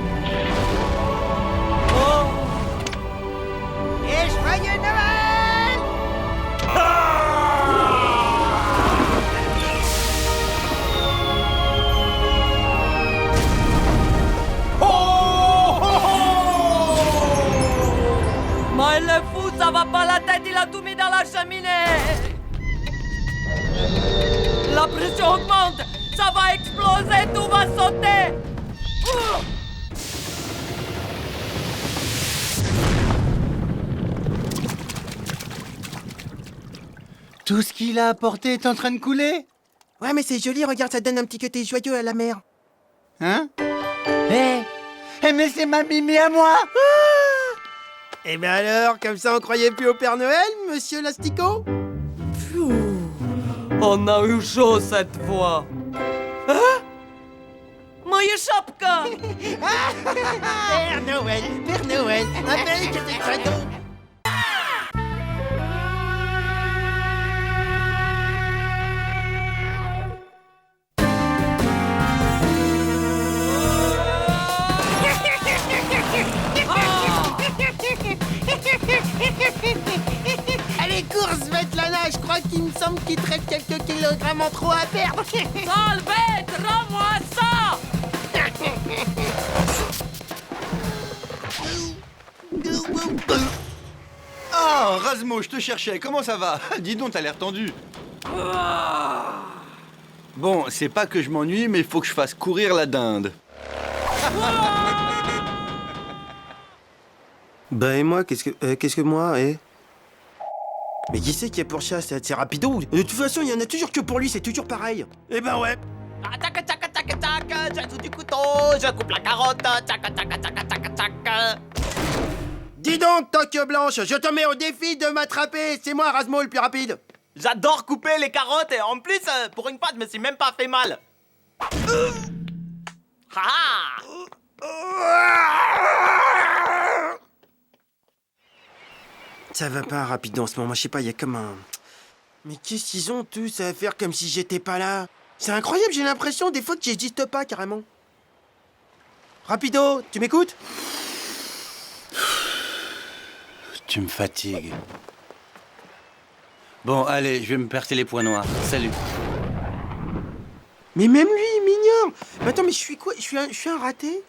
Speaker 11: Et joyeux Noël.
Speaker 5: Mais le fou, ça va pas la tête, il a tout mis dans la cheminée. La pression augmente, ça va exploser, tout va sauter.
Speaker 8: Tout ce qu'il a apporté est en train de couler?
Speaker 2: Ouais, mais c'est joli, regarde, ça donne un petit côté joyeux à la mer.
Speaker 8: Hein? Mais c'est ma Mimi à moi!
Speaker 2: Eh ben alors, comme ça on croyait plus au Père Noël, monsieur l'asticot?
Speaker 5: On a eu chaud cette fois. Hein? Moje szapka!
Speaker 8: Père Noël, avec des cadeaux!
Speaker 11: Allez, course, Svetlana, je crois qu'il me semble qu'il te reste quelques kilogrammes en trop à perdre.
Speaker 5: Sale bête, rends-moi ça!
Speaker 1: Ah, Razmo, je te cherchais, comment ça va? Dis donc, t'as l'air tendu. Bon, c'est pas que je m'ennuie, mais il faut que je fasse courir la dinde.
Speaker 2: Bah et moi, qu'est-ce que moi, Mais qui c'est qui est pour ça? C'est Rapido? De toute façon, il y en a toujours que pour lui, c'est toujours pareil. Eh ben ouais.
Speaker 7: Tac, tac, tac, tac, je joue du couteau, je coupe la carotte, tac, tac, tac, tac, tac.
Speaker 2: Dis donc, Toque Blanche, je te mets au défi de m'attraper. C'est moi, Razmo, le plus rapide.
Speaker 7: J'adore couper les carottes et en plus, pour une fois, je me suis même pas fait mal.
Speaker 2: Ça va pas rapide en ce moment, je sais pas, il y a comme un... Mais qu'est-ce qu'ils ont tous à faire comme si j'étais pas là? C'est incroyable, j'ai l'impression des fois que j'existe pas carrément. Rapido, tu m'écoutes?
Speaker 1: Tu me fatigues. Bon, allez, je vais me percer les points noirs. Salut.
Speaker 2: Mais même lui, il m'ignore. Mais attends, mais je suis quoi? Je suis un raté?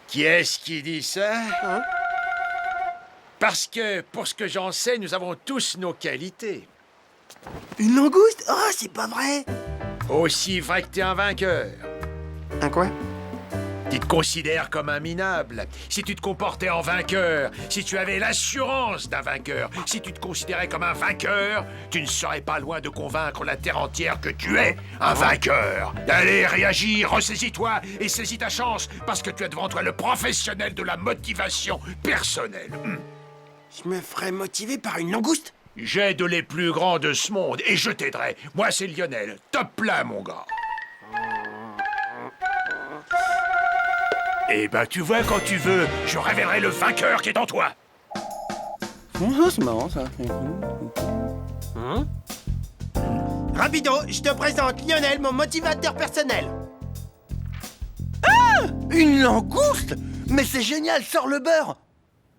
Speaker 10: Qui est-ce qui dit ça?
Speaker 2: Hein?
Speaker 10: Parce que, pour ce que j'en sais, nous avons tous nos qualités.
Speaker 2: Une langouste? Oh, c'est pas vrai.
Speaker 10: Aussi vrai que t'es un vainqueur.
Speaker 2: Un quoi?
Speaker 10: Tu te considères comme un minable. Si tu te comportais en vainqueur, si tu avais l'assurance d'un vainqueur, si tu te considérais comme un vainqueur, tu ne serais pas loin de convaincre la terre entière que tu es un vainqueur. Allez, réagis, ressaisis-toi et saisis ta chance, parce que tu as devant toi le professionnel de la motivation personnelle.
Speaker 2: Je me ferais motiver par une langouste?
Speaker 10: J'aide les plus grands de ce monde et je t'aiderai. Moi, c'est Lionel. Top là, mon gars. Eh ben, tu vois, quand tu veux, je révélerai le vainqueur qui est en toi.
Speaker 1: C'est marrant, ça.
Speaker 2: Rapido, je te présente Lionel, mon motivateur personnel.
Speaker 1: Ah! Une langouste? Mais c'est génial, sors le beurre.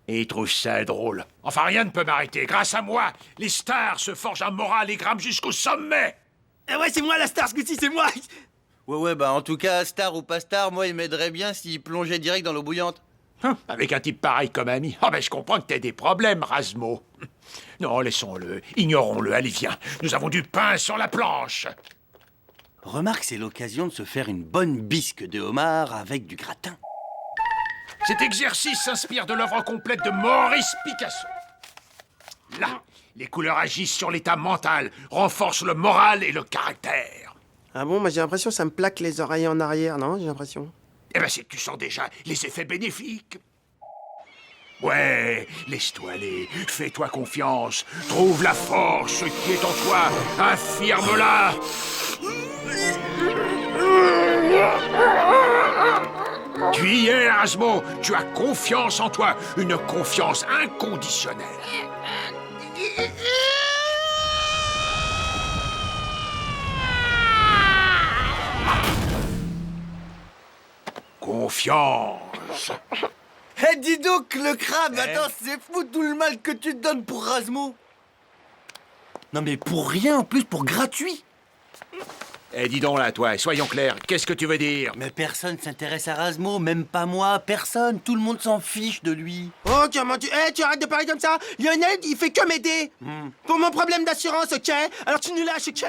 Speaker 10: Et il trouve ça drôle. Enfin, rien ne peut m'arrêter. Grâce à moi, les stars se forgent un moral et grimpent jusqu'au sommet.
Speaker 2: Ah ouais, c'est moi la star, ce coup-ci, c'est moi.
Speaker 1: Ouais, bah en tout cas, star ou pas star, moi il m'aiderait bien s'il plongeait direct dans l'eau bouillante.
Speaker 10: Avec un type pareil comme ami. Ah ben je comprends que t'aies des problèmes, Razmo. Non, laissons-le, ignorons-le, allez viens. Nous avons du pain sur la planche.
Speaker 1: Remarque, c'est l'occasion de se faire une bonne bisque de homard avec du gratin.
Speaker 10: Cet exercice s'inspire de l'œuvre complète de Maurice Picasso. Là, les couleurs agissent sur l'état mental, renforcent le moral et le caractère.
Speaker 2: Ah bon, moi j'ai l'impression que ça me plaque les oreilles en arrière, non? J'ai l'impression.
Speaker 10: Eh ben, c'est que tu sens déjà les effets bénéfiques. Ouais, laisse-toi aller, fais-toi confiance, trouve la force qui est en toi, affirme-la. Tu y es, Erasmo. Tu as confiance en toi. Une confiance inconditionnelle. Confiance.
Speaker 8: Eh, dis donc, le crabe, attends, c'est fou tout le mal que tu te donnes pour Razmo. Non mais pour rien, en plus, pour gratuit.
Speaker 10: Eh, dis donc là, toi, soyons clairs, qu'est-ce que tu veux dire?
Speaker 8: Mais personne s'intéresse à Razmo, même pas moi, personne, tout le monde s'en fiche de lui.
Speaker 7: Oh, comment tu... Eh, tu arrêtes de parler comme ça. Lionel, il fait que m'aider. Pour mon problème d'assurance, ok? Alors tu nous lâches, ok?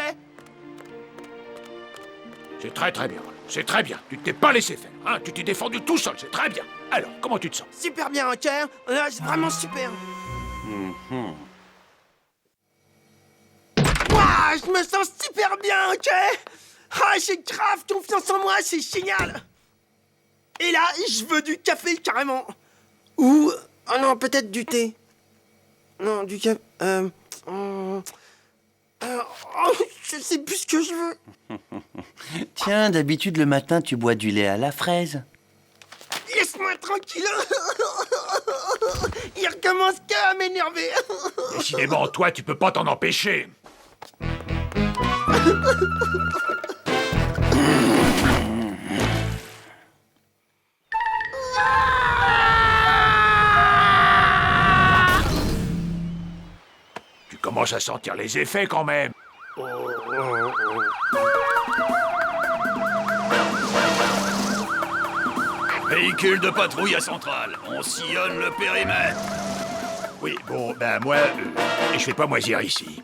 Speaker 10: C'est très très bien, c'est très bien. Tu t'es pas laissé faire, hein? Tu t'es défendu tout seul, c'est très bien. Alors, comment tu te sens?
Speaker 7: Super bien, ok? C'est vraiment super. Ouah, je me sens super bien, ok? Ah, j'ai grave confiance en moi, c'est génial. Et là, je veux du café, carrément. Ou... Oh non, peut-être du thé. Non, du café... je sais plus ce que je veux.
Speaker 8: Tiens, d'habitude, le matin, tu bois du lait à la fraise.
Speaker 7: Laisse-moi tranquille. Il recommence qu'à m'énerver.
Speaker 10: Décidément, toi, tu peux pas t'en empêcher. Tu commences à sentir les effets quand même.
Speaker 6: Véhicule de patrouille à Centrale. On sillonne le périmètre.
Speaker 10: Oui, bon, ben moi, je vais pas moisir ici.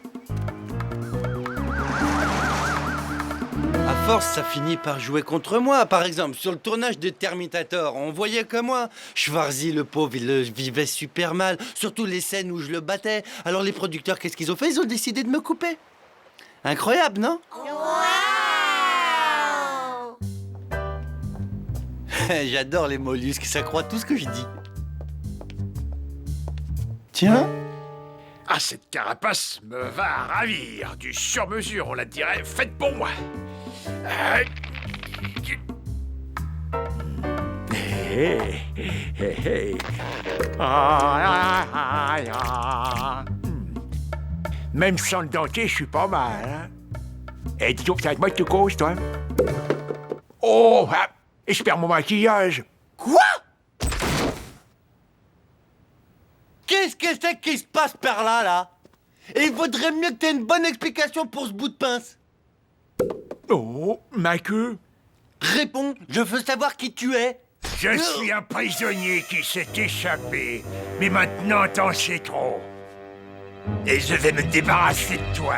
Speaker 8: À force, ça finit par jouer contre moi. Par exemple, sur le tournage de Terminator, on voyait que moi. Schwarzy, le pauvre, il le vivait super mal. Surtout les scènes où je le battais. Alors les producteurs, qu'est-ce qu'ils ont fait? Ils ont décidé de me couper. Incroyable, non? J'adore les mollusques, ça croit tout ce que je dis. Tiens.
Speaker 10: Ah, cette carapace me va à ravir. Du sur-mesure, on la dirait, faite pour moi. Même sans le dentier, je suis pas mal, hein? Eh, dis donc, c'est avec moi que tu causes, toi? Oh, ah, et je perds mon maquillage.
Speaker 8: Quoi? Qu'est-ce que c'est qui se passe par là, là? Et il vaudrait mieux que t'aies une bonne explication pour ce bout de pince.
Speaker 10: Oh, ma queue.
Speaker 8: Réponds, je veux savoir qui tu es.
Speaker 10: Je suis un prisonnier qui s'est échappé. Mais maintenant, t'en sais trop. Et je vais me débarrasser de toi.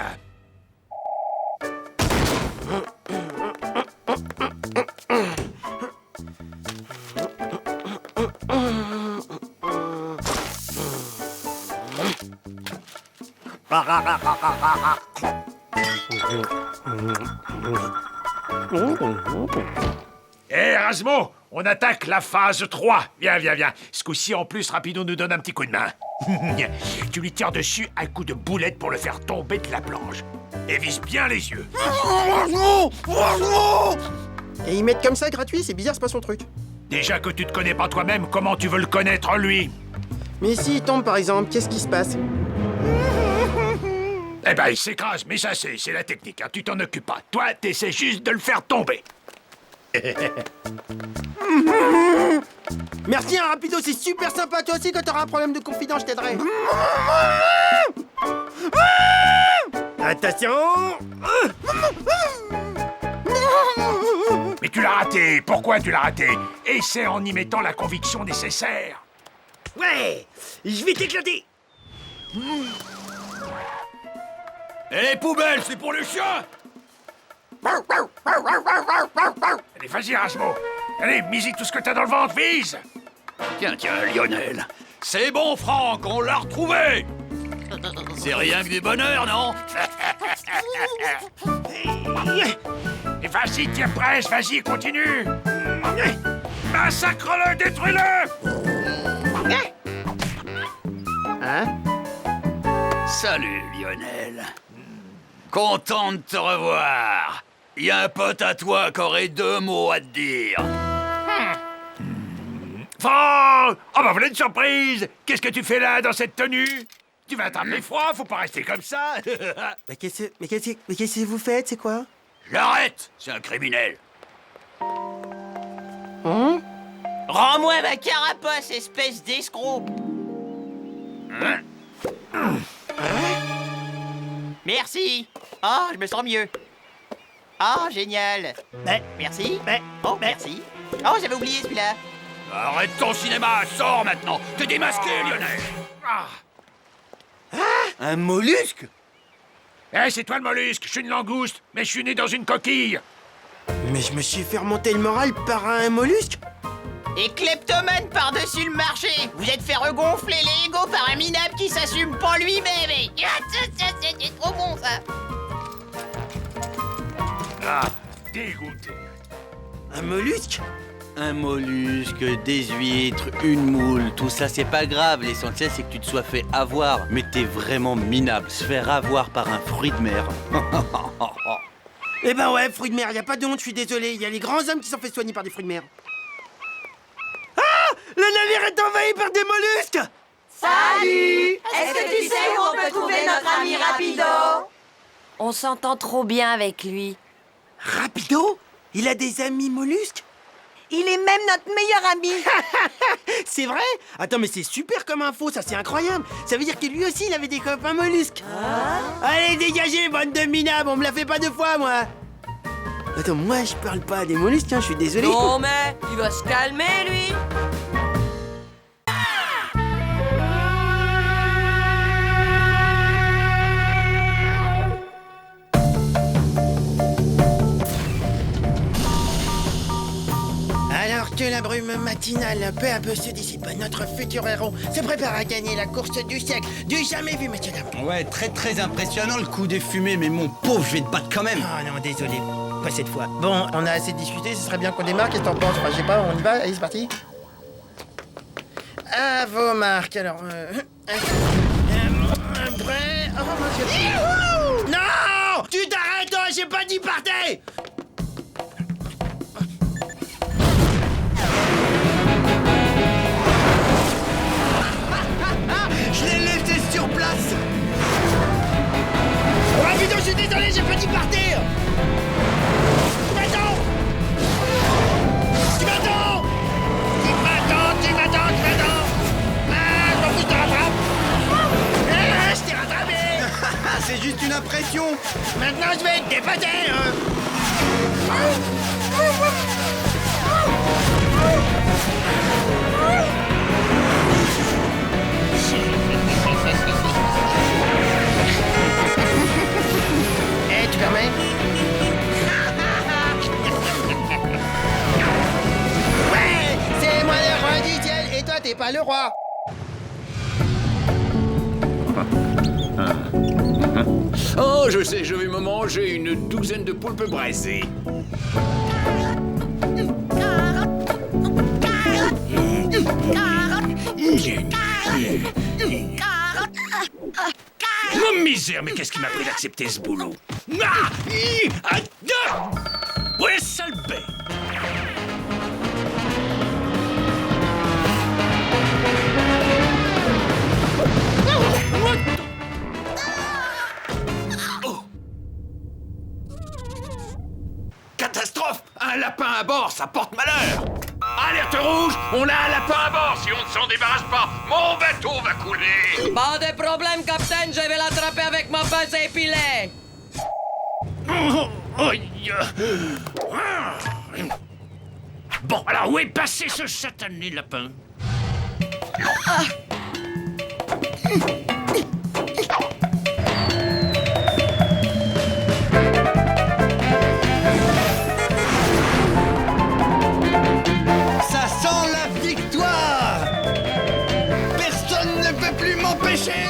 Speaker 10: Hé, Erasmo, on attaque la phase 3. Viens, viens, viens. Ce coup-ci, en plus, Rapido nous donne un petit coup de main. Tu lui tires dessus un coup de boulette pour le faire tomber de la planche. Et vise bien les yeux.
Speaker 7: Et ils mettent comme ça gratuit, c'est bizarre, c'est pas son truc.
Speaker 10: Déjà que tu te connais pas toi-même, comment tu veux le connaître, lui?
Speaker 7: Mais s'il tombe par exemple, qu'est-ce qui se passe?
Speaker 10: Eh ben, il s'écrase, mais ça, c'est la technique, hein. Tu t'en occupes pas. Toi, t'essaies juste de le faire tomber.
Speaker 7: Merci, hein, Rapido, c'est super sympa. Toi aussi, quand t'auras un problème de confidence, je t'aiderai. Attention.
Speaker 10: Mais tu l'as raté. Pourquoi tu l'as raté? Et c'est en y mettant la conviction nécessaire.
Speaker 7: Ouais, je vais t'éclater.
Speaker 6: Et les poubelles, c'est pour le chien.
Speaker 10: Allez, vas-y, Erasmo. Allez, mise tout ce que t'as dans le ventre, vise.
Speaker 6: Tiens, Lionel. C'est bon, Franck, on l'a retrouvé. C'est rien que du bonheur, non?
Speaker 10: Et vas-y, tiens presse, vas-y, continue. Massacre-le, détruis-le.
Speaker 7: Hein?
Speaker 6: Salut, Lionel. Content de te revoir. Il y a un pote à toi qui aurait 2 mots à te dire.
Speaker 10: Oh, bah voilà une surprise. Qu'est-ce que tu fais là, dans cette tenue? Tu vas attraper froid, faut pas rester comme ça.
Speaker 2: Mais qu'est-ce que vous faites, c'est quoi?
Speaker 3: L'arrête, c'est un criminel.
Speaker 7: Rends-moi ma carapace, espèce d'escroc. Merci. Ah, je me sens mieux. Ah, génial. Merci. Oh, merci. Oh, j'avais oublié celui-là.
Speaker 3: Arrête ton cinéma, sors maintenant. T'es démasqué, Lionel.
Speaker 2: Un mollusque?
Speaker 10: Eh, c'est toi le mollusque, je suis une langouste, mais je suis né dans une coquille.
Speaker 2: Mais je me suis fait remonter le moral par un mollusque?
Speaker 7: Et kleptomane par-dessus le marché. Vous êtes fait regonfler les égos par un minable qui s'assume pas lui-même. C'est trop bon, ça.
Speaker 10: Ah, dégoûté.
Speaker 2: Un mollusque?
Speaker 8: Un mollusque, des huîtres, une moule, tout ça c'est pas grave, l'essentiel c'est que tu te sois fait avoir. Mais t'es vraiment minable, se faire avoir par un fruit de mer.
Speaker 2: Eh ben ouais, fruits de mer, y a pas de honte, je suis désolé, y a les grands hommes qui sont fait soigner par des fruits de mer. Ah! Le navire est envahi par des mollusques!
Speaker 5: Salut! Est-ce que tu sais où on peut trouver notre ami Rapido?
Speaker 12: On s'entend trop bien avec lui.
Speaker 2: Rapido? Il a des amis mollusques?
Speaker 4: Il est même notre meilleur ami.
Speaker 2: C'est vrai? Attends, mais c'est super comme info, ça c'est incroyable. Ça veut dire que lui aussi il avait des copains mollusques. Allez, dégagez, bande de minables, on me la fait pas deux fois, moi. Attends, moi je parle pas des mollusques, hein, je suis désolé.
Speaker 12: Non mais, il va se calmer lui.
Speaker 2: Alors que la brume matinale peu à peu se dissipe, notre futur héros se prépare à gagner la course du siècle, du jamais vu, messieurs dames.
Speaker 8: Ouais, très impressionnant le coup des fumées, mais mon pauvre, je vais te battre quand même.
Speaker 2: Oh non, désolé, pas cette fois. Bon, on a assez discuté, ce serait bien qu'on démarre, qu'est-ce que t'en penses? Enfin, je sais pas, on y va, allez, c'est parti. À vos marques, alors... prêt... Oh mon Dieu. Non! Tu t'arrêtes, toi, j'ai pas dit partez! Je l'ai laissé sur place. Oh putain, je suis désolé, j'ai pas dit partir. Tu m'attends. Ah, je m'en fous, je te rattrape. Ah, je t'ai rattrapé.
Speaker 8: C'est juste une impression.
Speaker 2: Maintenant, je vais être dépassé. Eh, tu permets? Ouais, c'est moi le roi du ciel et toi t'es pas le roi.
Speaker 3: Oh, je sais, je vais me manger une douzaine de poulpes braisées. Oh, misère, mais qu'est-ce qui m'a pris d'accepter ce boulot? Ah! Ouais, sale bête! Catastrophe! Un lapin à bord, ça porte malheur! Alerte rouge! On a un lapin à bord! Si on ne s'en débarrasse pas, mon bateau va couler!
Speaker 12: Pas de problème, capitaine, je vais l'attraper avec ma pince à épiler.
Speaker 3: Bon, alors où est passé ce satané lapin?
Speaker 2: Ça sent la victoire. Personne ne peut plus m'empêcher.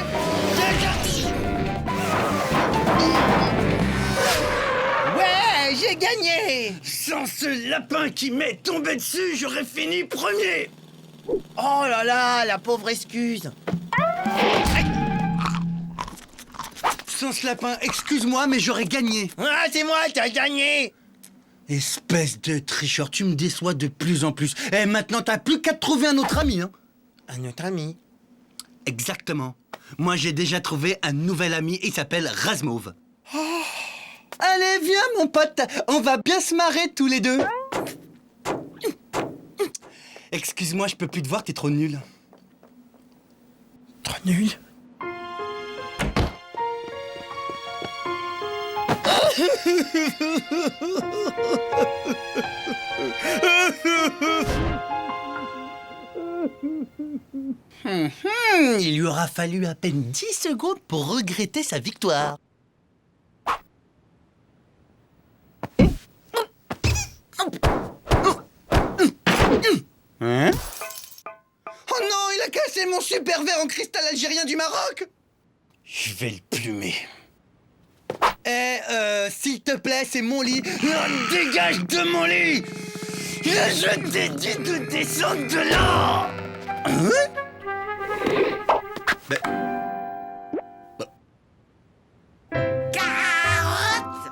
Speaker 2: Ouais, j'ai gagné. Sans ce lapin qui m'est tombé dessus, j'aurais fini premier. Oh là là, la pauvre excuse. Sans ce lapin, excuse-moi, mais j'aurais gagné. Ah, c'est moi qui ai gagné.
Speaker 8: Espèce de tricheur, tu me déçois de plus en plus. Eh, maintenant, t'as plus qu'à te trouver un autre ami, hein.
Speaker 2: Un autre ami?
Speaker 8: Exactement. Moi, j'ai déjà trouvé un nouvel ami, il s'appelle Razmov. Oh. Allez, viens, mon pote, on va bien se marrer tous les deux. Excuse-moi, je peux plus te voir, t'es trop nul.
Speaker 2: Trop nul?
Speaker 8: Il lui aura fallu à peine 10 secondes pour regretter sa victoire. Hein? Oh non, il a cassé mon super verre en cristal algérien du Maroc! Je vais le plumer. S'il te plaît, c'est mon lit. Non, dégage de mon lit! Je t'ai dit de descendre de là! Hein?
Speaker 11: Carottes,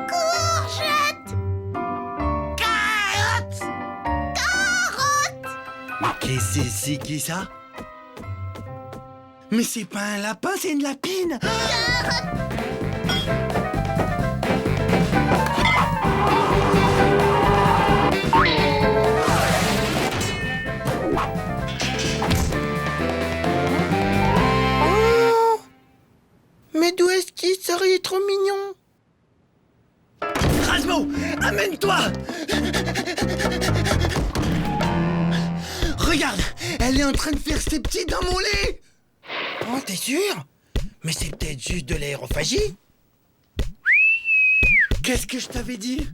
Speaker 11: courgettes, carottes, carottes.
Speaker 8: Mais qu'est-ce que c'est qui ça? Mais c'est pas un lapin, c'est une lapine!
Speaker 2: Oh! Mais d'où est-ce qu'il sort? Il est trop mignon!
Speaker 8: Razmo, amène-toi! Regarde, elle est en train de faire ses petits dans mon lit!
Speaker 2: Oh, t'es sûr? Mais c'est peut-être juste de l'aérophagie?
Speaker 8: Qu'est-ce que je t'avais dit?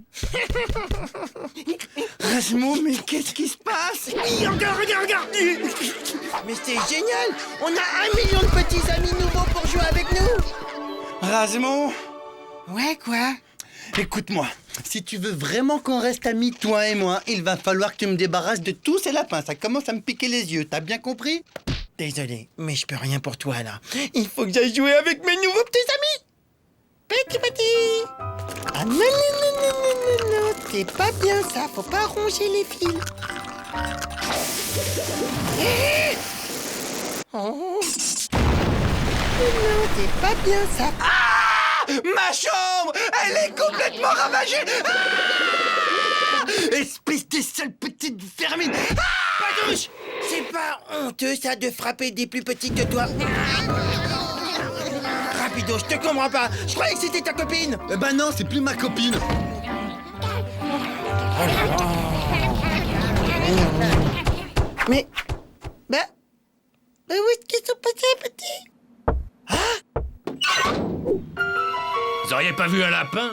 Speaker 8: Razmo, mais qu'est-ce qui se passe? Regarde!
Speaker 2: Mais c'est génial! On a 1 million de petits amis nouveaux pour jouer avec nous!
Speaker 8: Razmo?
Speaker 2: Ouais, quoi?
Speaker 8: Écoute-moi, si tu veux vraiment qu'on reste amis, toi et moi, il va falloir que tu me débarrasses de tous ces lapins. Ça commence à me piquer les yeux, t'as bien compris?
Speaker 2: Désolé, mais je peux rien pour toi, là. Il faut que j'aille jouer avec mes nouveaux petits amis! Petit! Ah non, c'est pas bien ça, faut pas ronger les fils. Oh. Non, c'est pas bien ça.
Speaker 8: Ah! Ma chambre! Elle est complètement ravagée! Ah! Espèce de sale petite vermine! Ah!
Speaker 2: Padouche! C'est pas honteux ça de frapper des plus petits que toi. Rapido, je te comprends pas. Je croyais que c'était ta copine.
Speaker 8: Eh ben non, c'est plus ma copine.
Speaker 2: Mais... où est-ce qu'ils sont passés, petit?
Speaker 3: Vous auriez pas vu un lapin?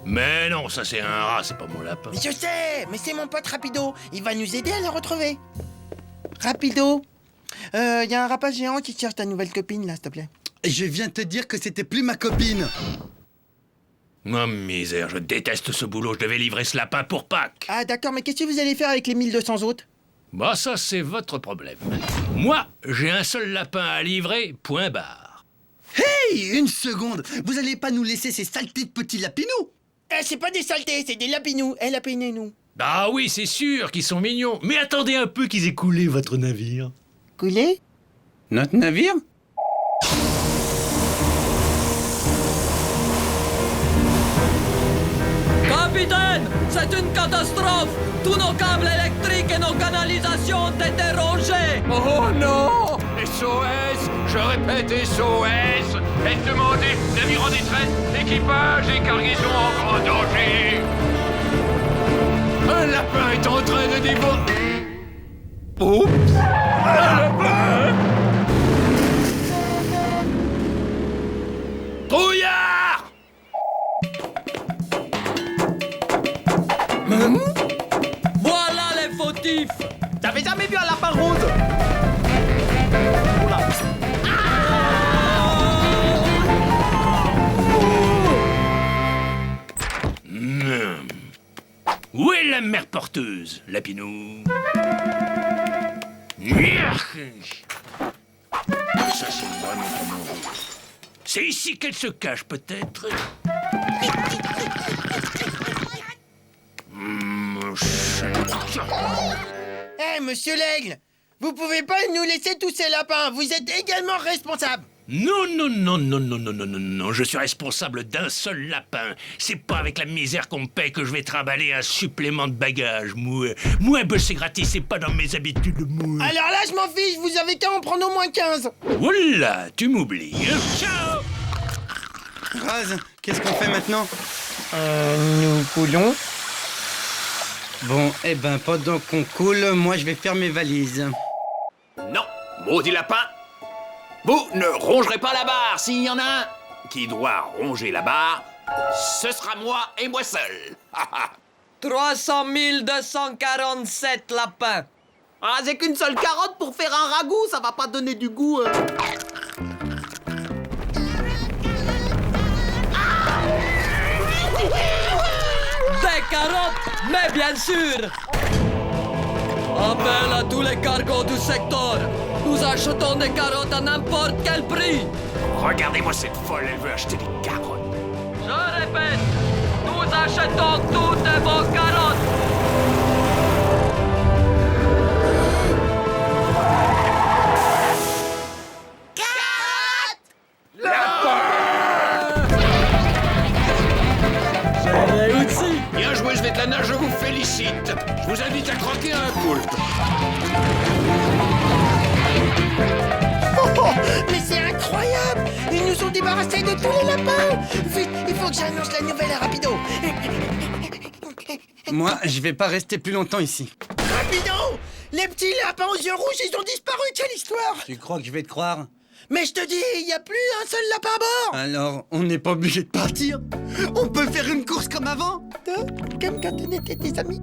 Speaker 3: Mais non, ça c'est un rat, c'est pas mon lapin.
Speaker 2: Mais je sais, mais c'est mon pote Rapido. Il va nous aider à le retrouver. Rapido, y a un rapace géant qui cherche ta nouvelle copine, là, s'il te plaît.
Speaker 8: Je viens de te dire que c'était plus ma copine.
Speaker 3: Oh misère, je déteste ce boulot, je devais livrer ce lapin pour Pâques.
Speaker 2: Ah d'accord, mais qu'est-ce que vous allez faire avec les 1200 autres?
Speaker 3: Bah ça c'est votre problème. Moi, j'ai un seul lapin à livrer, point barre.
Speaker 8: Hey, une seconde. Vous allez pas nous laisser ces saletés de petits lapinous?
Speaker 2: Eh, c'est pas des saletés, c'est des lapinous. Eh, lapinez-nous.
Speaker 3: Ah oui, c'est sûr qu'ils sont mignons. Mais attendez un peu qu'ils aient coulé votre navire.
Speaker 2: Coulé?
Speaker 8: Notre navire?
Speaker 5: Capitaine, c'est une catastrophe! Tous nos câbles électriques et nos canalisations ont été rongés!
Speaker 10: Oh non! SOS! Je répète SOS! Faites demander, navire en détresse, équipage et cargaison en grand danger! Un lapin est en train de dévorer... Oups! Un lapin!
Speaker 3: Trouillard!
Speaker 5: Voilà les fautifs!
Speaker 7: T'avais jamais vu un lapin rose?
Speaker 3: Où est la mère porteuse, Lapinou? Ça, c'est vraiment pas mon rôle. C'est ici qu'elle se cache, peut-être.
Speaker 2: Hé, monsieur l'aigle, vous pouvez pas nous laisser tous ces lapins, vous êtes également responsable.
Speaker 3: Non, je suis responsable d'un seul lapin. C'est pas avec la misère qu'on me paye que je vais trimballer un supplément de bagages, moi, bosser gratis, c'est pas dans mes habitudes, moi.
Speaker 2: Alors là, je m'en fiche, vous avez qu'à en prendre au moins 15.
Speaker 3: Oula, tu m'oublies, hein. Ciao.
Speaker 8: Raz, qu'est-ce qu'on fait maintenant? Nous coulons. Bon, eh ben, pendant qu'on coule, moi je vais faire mes valises.
Speaker 13: Non, maudit lapin. Vous ne rongerez pas la barre. S'il y en a un qui doit ronger la barre, ce sera moi et moi seul.
Speaker 12: 300 247 lapins.
Speaker 7: Ah, c'est qu'une seule carotte pour faire un ragoût, ça va pas donner du goût.
Speaker 12: Des carottes, mais bien sûr. Appel à tous les cargos du secteur. Nous achetons des carottes à n'importe quel prix.
Speaker 3: Regardez-moi cette folle, elle veut acheter des carottes.
Speaker 12: Je répète, nous achetons toutes vos carottes.
Speaker 3: Bien joué, Svetlana, je vous félicite. Je vous invite à croquer un poulpe.
Speaker 2: Oh, mais c'est incroyable! Ils nous ont débarrassés de tous les lapins! Vite, il faut que j'annonce la nouvelle à Rapido!
Speaker 8: Moi, je vais pas rester plus longtemps ici.
Speaker 2: Rapido! Les petits lapins aux yeux rouges, ils ont disparu, quelle histoire!
Speaker 8: Tu crois que je vais te croire?
Speaker 2: Mais je te dis, il n'y a plus un seul lapin à bord!
Speaker 8: Alors, on n'est pas obligé de partir?
Speaker 2: On peut faire une course comme avant? Comme quand on était des amis?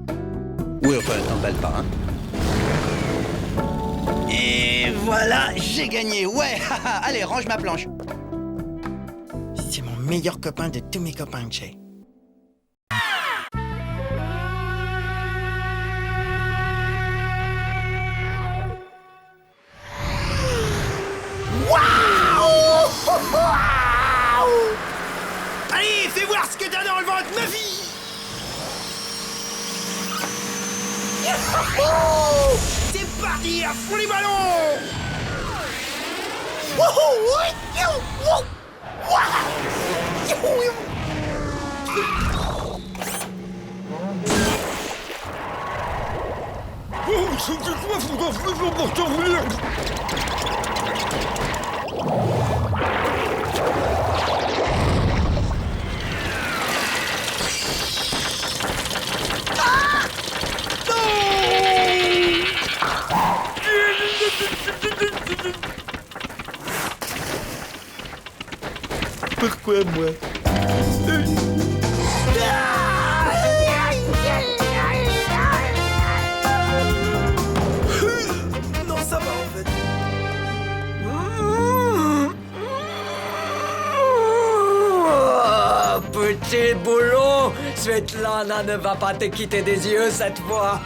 Speaker 8: Oui, enfin, t'emballe pas, hein?
Speaker 2: Et voilà, j'ai gagné, ouais! Allez, range ma planche! C'est mon meilleur copain de tous mes copains que j'ai. Allez, fais voir ce que t'as dans le ventre, ma fille! C'est parti, à fond les ballons! Pourquoi moi? Non, ça va en fait.
Speaker 5: Petit boulot, Svetlana ne va pas te quitter des yeux cette fois.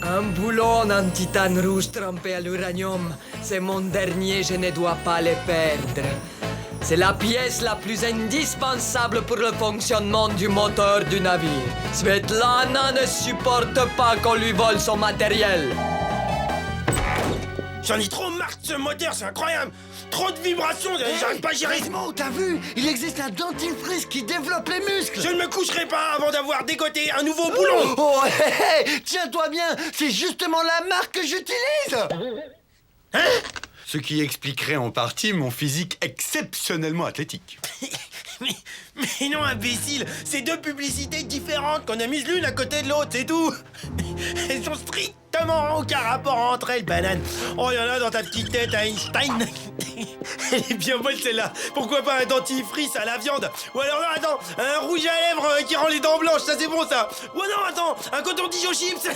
Speaker 5: Un boulon en titane rouge trempé à l'uranium, c'est mon dernier, je ne dois pas le perdre. C'est la pièce la plus indispensable pour le fonctionnement du moteur du navire. Svetlana ne supporte pas qu'on lui vole son matériel.
Speaker 2: J'en ai trop marre de ce moteur, c'est incroyable! Trop de vibrations, j'arrive pas à gérer!
Speaker 1: Gizmo, t'as vu? Il existe un dentifrice qui développe les muscles!
Speaker 2: Je ne me coucherai pas avant d'avoir dégoté un nouveau boulon!
Speaker 1: Oh, hé, hé, tiens-toi bien! C'est justement la marque que j'utilise!
Speaker 2: Hein?
Speaker 14: Ce qui expliquerait en partie mon physique exceptionnellement athlétique.
Speaker 2: Mais non, imbécile! C'est deux publicités différentes qu'on a mises l'une à côté de l'autre, c'est tout! Elles ont strictement aucun rapport entre elles, banane! Oh, y'en a dans ta petite tête à Einstein! Elle est bien bonne celle-là! Pourquoi pas un dentifrice à la viande? Ou alors, non, attends, un rouge à lèvres qui rend les dents blanches, ça c'est bon ça! Ou non, attends, un coton-tige aux chips!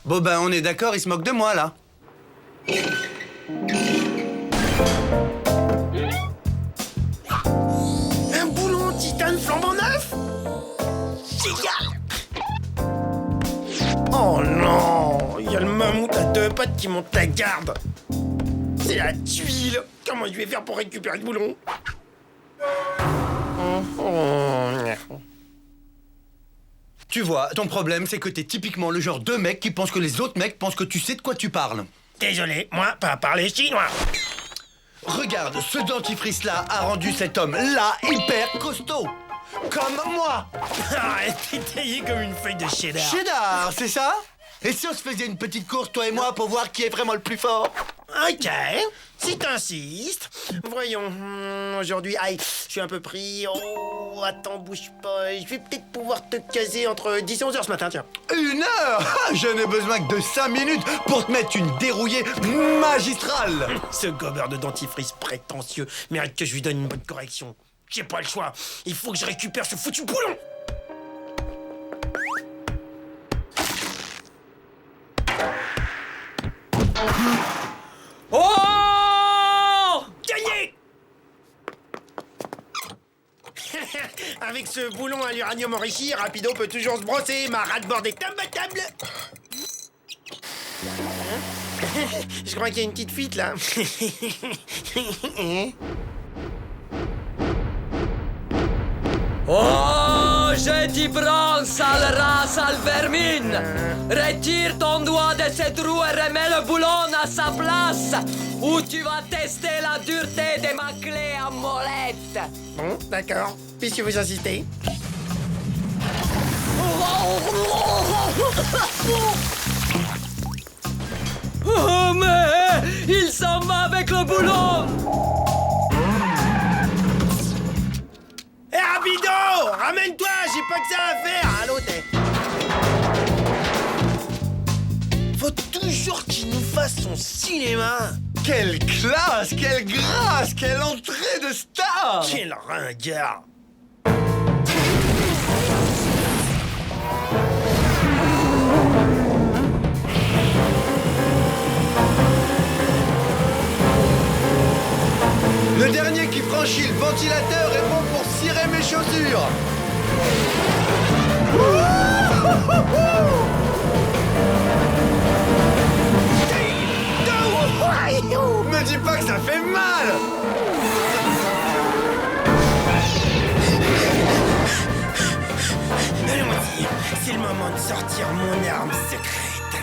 Speaker 8: Bon ben, on est d'accord, il se moque de moi, là.
Speaker 2: Un boulon en titane flambant neuf? Génial! Oh non! Il y a le mammouth à deux pattes! pote qui monte la garde. C'est la tuile. Comment je vais faire pour récupérer le boulon?
Speaker 14: Tu vois, ton problème, c'est que t'es typiquement le genre de mec qui pense que les autres mecs pensent que tu sais de quoi tu parles.
Speaker 2: Désolé, moi, pas parler chinois.
Speaker 14: Regarde, ce dentifrice-là a rendu cet homme-là hyper costaud. Comme moi.
Speaker 2: Arrête, t'es taillé comme une feuille de cheddar.
Speaker 14: Cheddar, c'est ça? Et si on se faisait une petite course, toi et moi, pour voir qui est vraiment le plus fort?
Speaker 2: Ok, si t'insistes. Voyons, aujourd'hui, aïe, je suis un peu pris. Oh, attends, bouge pas. Je vais peut-être pouvoir te caser entre 10 et 11 heures ce matin, tiens.
Speaker 14: 1 heure? Je n'ai besoin que de 5 minutes pour te mettre une dérouillée magistrale.
Speaker 2: Ce gobeur de dentifrice prétentieux mérite que je lui donne une bonne correction. J'ai pas le choix. Il faut que je récupère ce foutu boulon.
Speaker 5: Oh!
Speaker 2: Gagné! Avec ce boulon à l'uranium enrichi, Rapido peut toujours se brosser. Ma rate-board est imbattable. Je crois qu'il y a une petite fuite, là.
Speaker 5: Oh, je t'y prends, sale rat, sale vermine! Retire ton doigt de cette roue et remets le boulon à sa place, ou tu vas tester la dureté de ma clé à molette.
Speaker 2: Bon, d'accord, puisque vous insistez.
Speaker 5: Oh, mais il s'en va avec le boulon!
Speaker 2: Hé, Rapido! Ramène-toi, j'ai pas que ça à faire! Allô, t'es... Faut toujours qu'il nous fasse son cinéma!
Speaker 14: Quelle classe, quelle grâce, quelle entrée de star!
Speaker 2: Quel ringard!
Speaker 14: Le dernier qui franchit le ventilateur est bon pour cirer mes chaussures. Me dis pas que ça fait mal.
Speaker 2: Allons-y, c'est le moment de sortir mon arme secrète.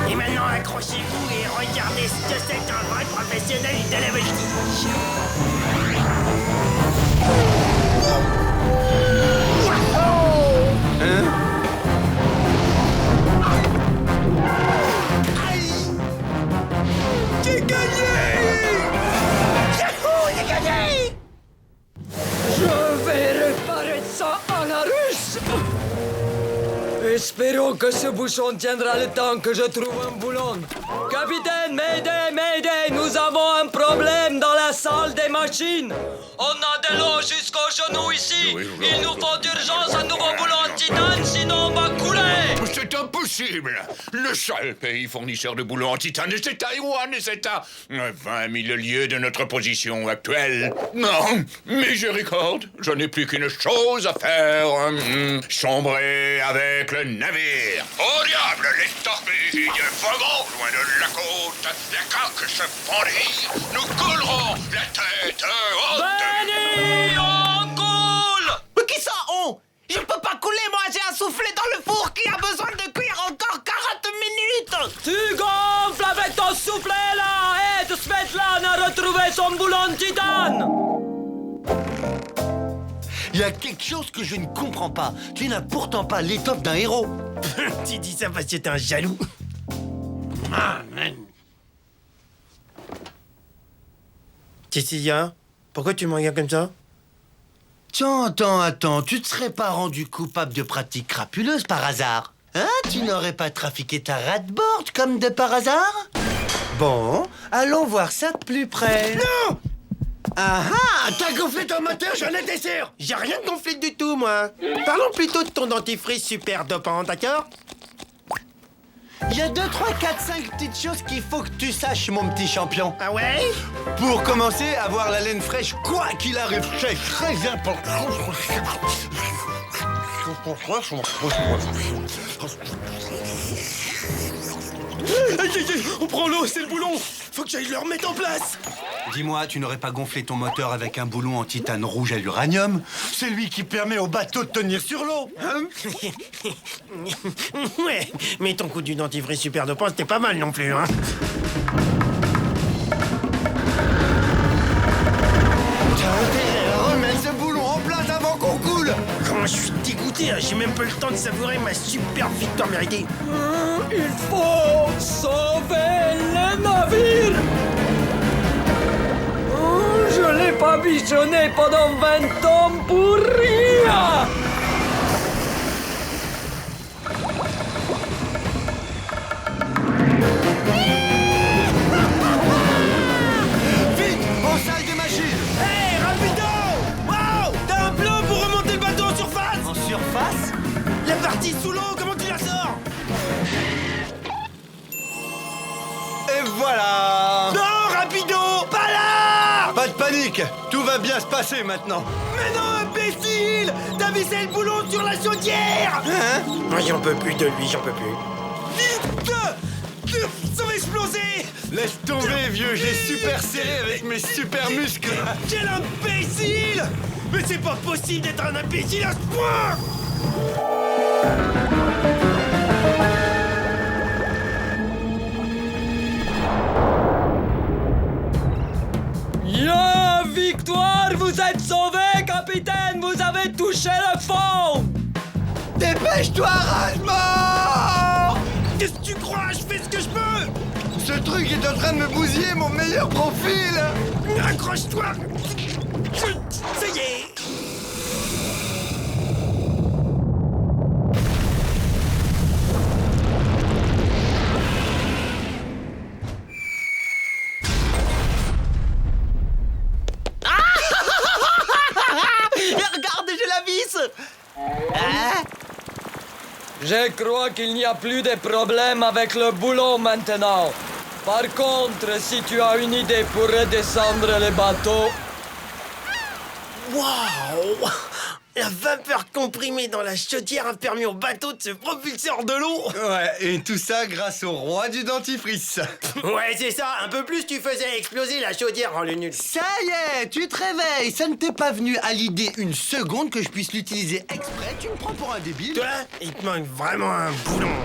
Speaker 2: Et maintenant, accrochez-vous et regardez ce que c'est qu'un vrai professionnel de la voltige.
Speaker 14: Hein?
Speaker 2: Aïe! J'ai gagné! Yahoo! J'ai gagné!
Speaker 5: Je vais réparer ça à la russe! Espérons que ce bouchon tiendra le temps que je trouve un boulon. Capitaine, Mayday, Mayday, nous avons un problème dans la salle des machines. On a de l'eau jusqu'aux genoux ici. Il nous faut d'urgence un nouveau boulon en titane, sinon on va couler.
Speaker 6: C'est impossible. Le seul pays fournisseur de boulons en titane, c'est Taïwan et c'est à 20 000 lieues de notre position actuelle. Non, miséricorde, je n'ai plus qu'une chose à faire. Sombrer avec le navire. Au diable, les torpilles, vagons loin de la côte. La coque se fendit, nous coulerons la tête haute.
Speaker 5: Benny, on coule!
Speaker 7: Mais qui ça, on? Je peux pas couler, moi j'ai un soufflet dans le four qui a besoin de cuire encore 40 minutes.
Speaker 5: Tu gonfles avec ton soufflet là! Aide Svetlane à retrouver son boulon de titane!
Speaker 14: Il y a quelque chose que je ne comprends pas. Tu n'as pourtant pas l'étoffe d'un héros.
Speaker 2: Tu dis ça parce que t'es un jaloux. Ah, man. Cécilia, pourquoi tu me regardes comme ça?
Speaker 14: Attends, tu te serais pas rendu coupable de pratiques crapuleuses par hasard? Hein? Tu n'aurais pas trafiqué ta ratboard comme de par hasard? Bon, allons voir ça de plus près.
Speaker 2: Non!
Speaker 14: Ah ah!
Speaker 2: T'as gonflé ton moteur, j'en étais sûr! J'ai rien gonflé du tout, moi. Parlons plutôt de ton dentifrice super dopant, d'accord?
Speaker 14: Il y a 2, 3, 4, 5 petites choses qu'il faut que tu saches, mon petit champion.
Speaker 2: Ah ouais?
Speaker 14: Pour commencer, avoir la laine fraîche, quoi qu'il arrive, c'est très important.
Speaker 2: On prend l'eau, c'est le boulon. Faut que j'aille le remettre en place.
Speaker 14: Dis-moi, tu n'aurais pas gonflé ton moteur avec un boulon en titane rouge à l'uranium?
Speaker 8: C'est lui qui permet au bateau de tenir sur l'eau.
Speaker 2: Hein? Ouais, mais ton coup du dentifrice super dopant, c'était pas mal non plus, hein.
Speaker 8: T'as intérêt à remettre ce boulon en place avant qu'on coule.
Speaker 2: Comment je suis dégoûté, hein. J'ai même pas eu le temps de savourer ma super victoire méritée.
Speaker 12: Il faut sauver le navire. Je l'ai pas bichonné pendant 20 ans pour rien.
Speaker 8: Vite, en salle de machine.
Speaker 2: Hey, rapido! Wow! T'as un plan pour remonter le bateau en surface?
Speaker 14: En surface?
Speaker 2: La partie sous l'eau, comment tu la sors?
Speaker 8: Et voilà.
Speaker 2: Non, rapido! Pas là!
Speaker 8: Pas de panique, tout va bien se passer maintenant.
Speaker 2: Mais non, imbécile! T'as vissé le boulon sur la chaudière!
Speaker 8: Hein?
Speaker 2: J'en peux plus de lui, j'en peux plus. Vite! Ça va exploser!
Speaker 8: Laisse tomber, vieux, j'ai super serré avec mes super muscles.
Speaker 2: Quel imbécile! Mais c'est pas possible d'être un imbécile à ce point!
Speaker 12: Yeah, victoire, vous êtes sauvé, capitaine. Vous avez touché le fond.
Speaker 8: Dépêche-toi, Rasmo!
Speaker 2: Qu'est-ce que tu crois? Je fais ce que je peux!
Speaker 8: Ce truc est en train de me bousiller mon meilleur profil.
Speaker 2: Accroche-toi! Ça y est!
Speaker 7: Regarde, j'ai la vis. Hein?
Speaker 12: Je crois qu'il n'y a plus de problème avec le boulon maintenant. Par contre, si tu as une idée pour redescendre le bateau...
Speaker 2: Waouh! La vapeur comprimée dans la chaudière a permis au bateau de se propulser hors de l'eau.
Speaker 8: Ouais, et tout ça grâce au roi du dentifrice.
Speaker 2: Ouais, c'est ça. Un peu plus, tu faisais exploser la chaudière en le nul.
Speaker 14: Ça y est, tu te réveilles. Ça ne t'est pas venu à l'idée une seconde que je puisse l'utiliser exprès. Tu me prends pour un débile.
Speaker 2: Toi, il te manque vraiment un boulon.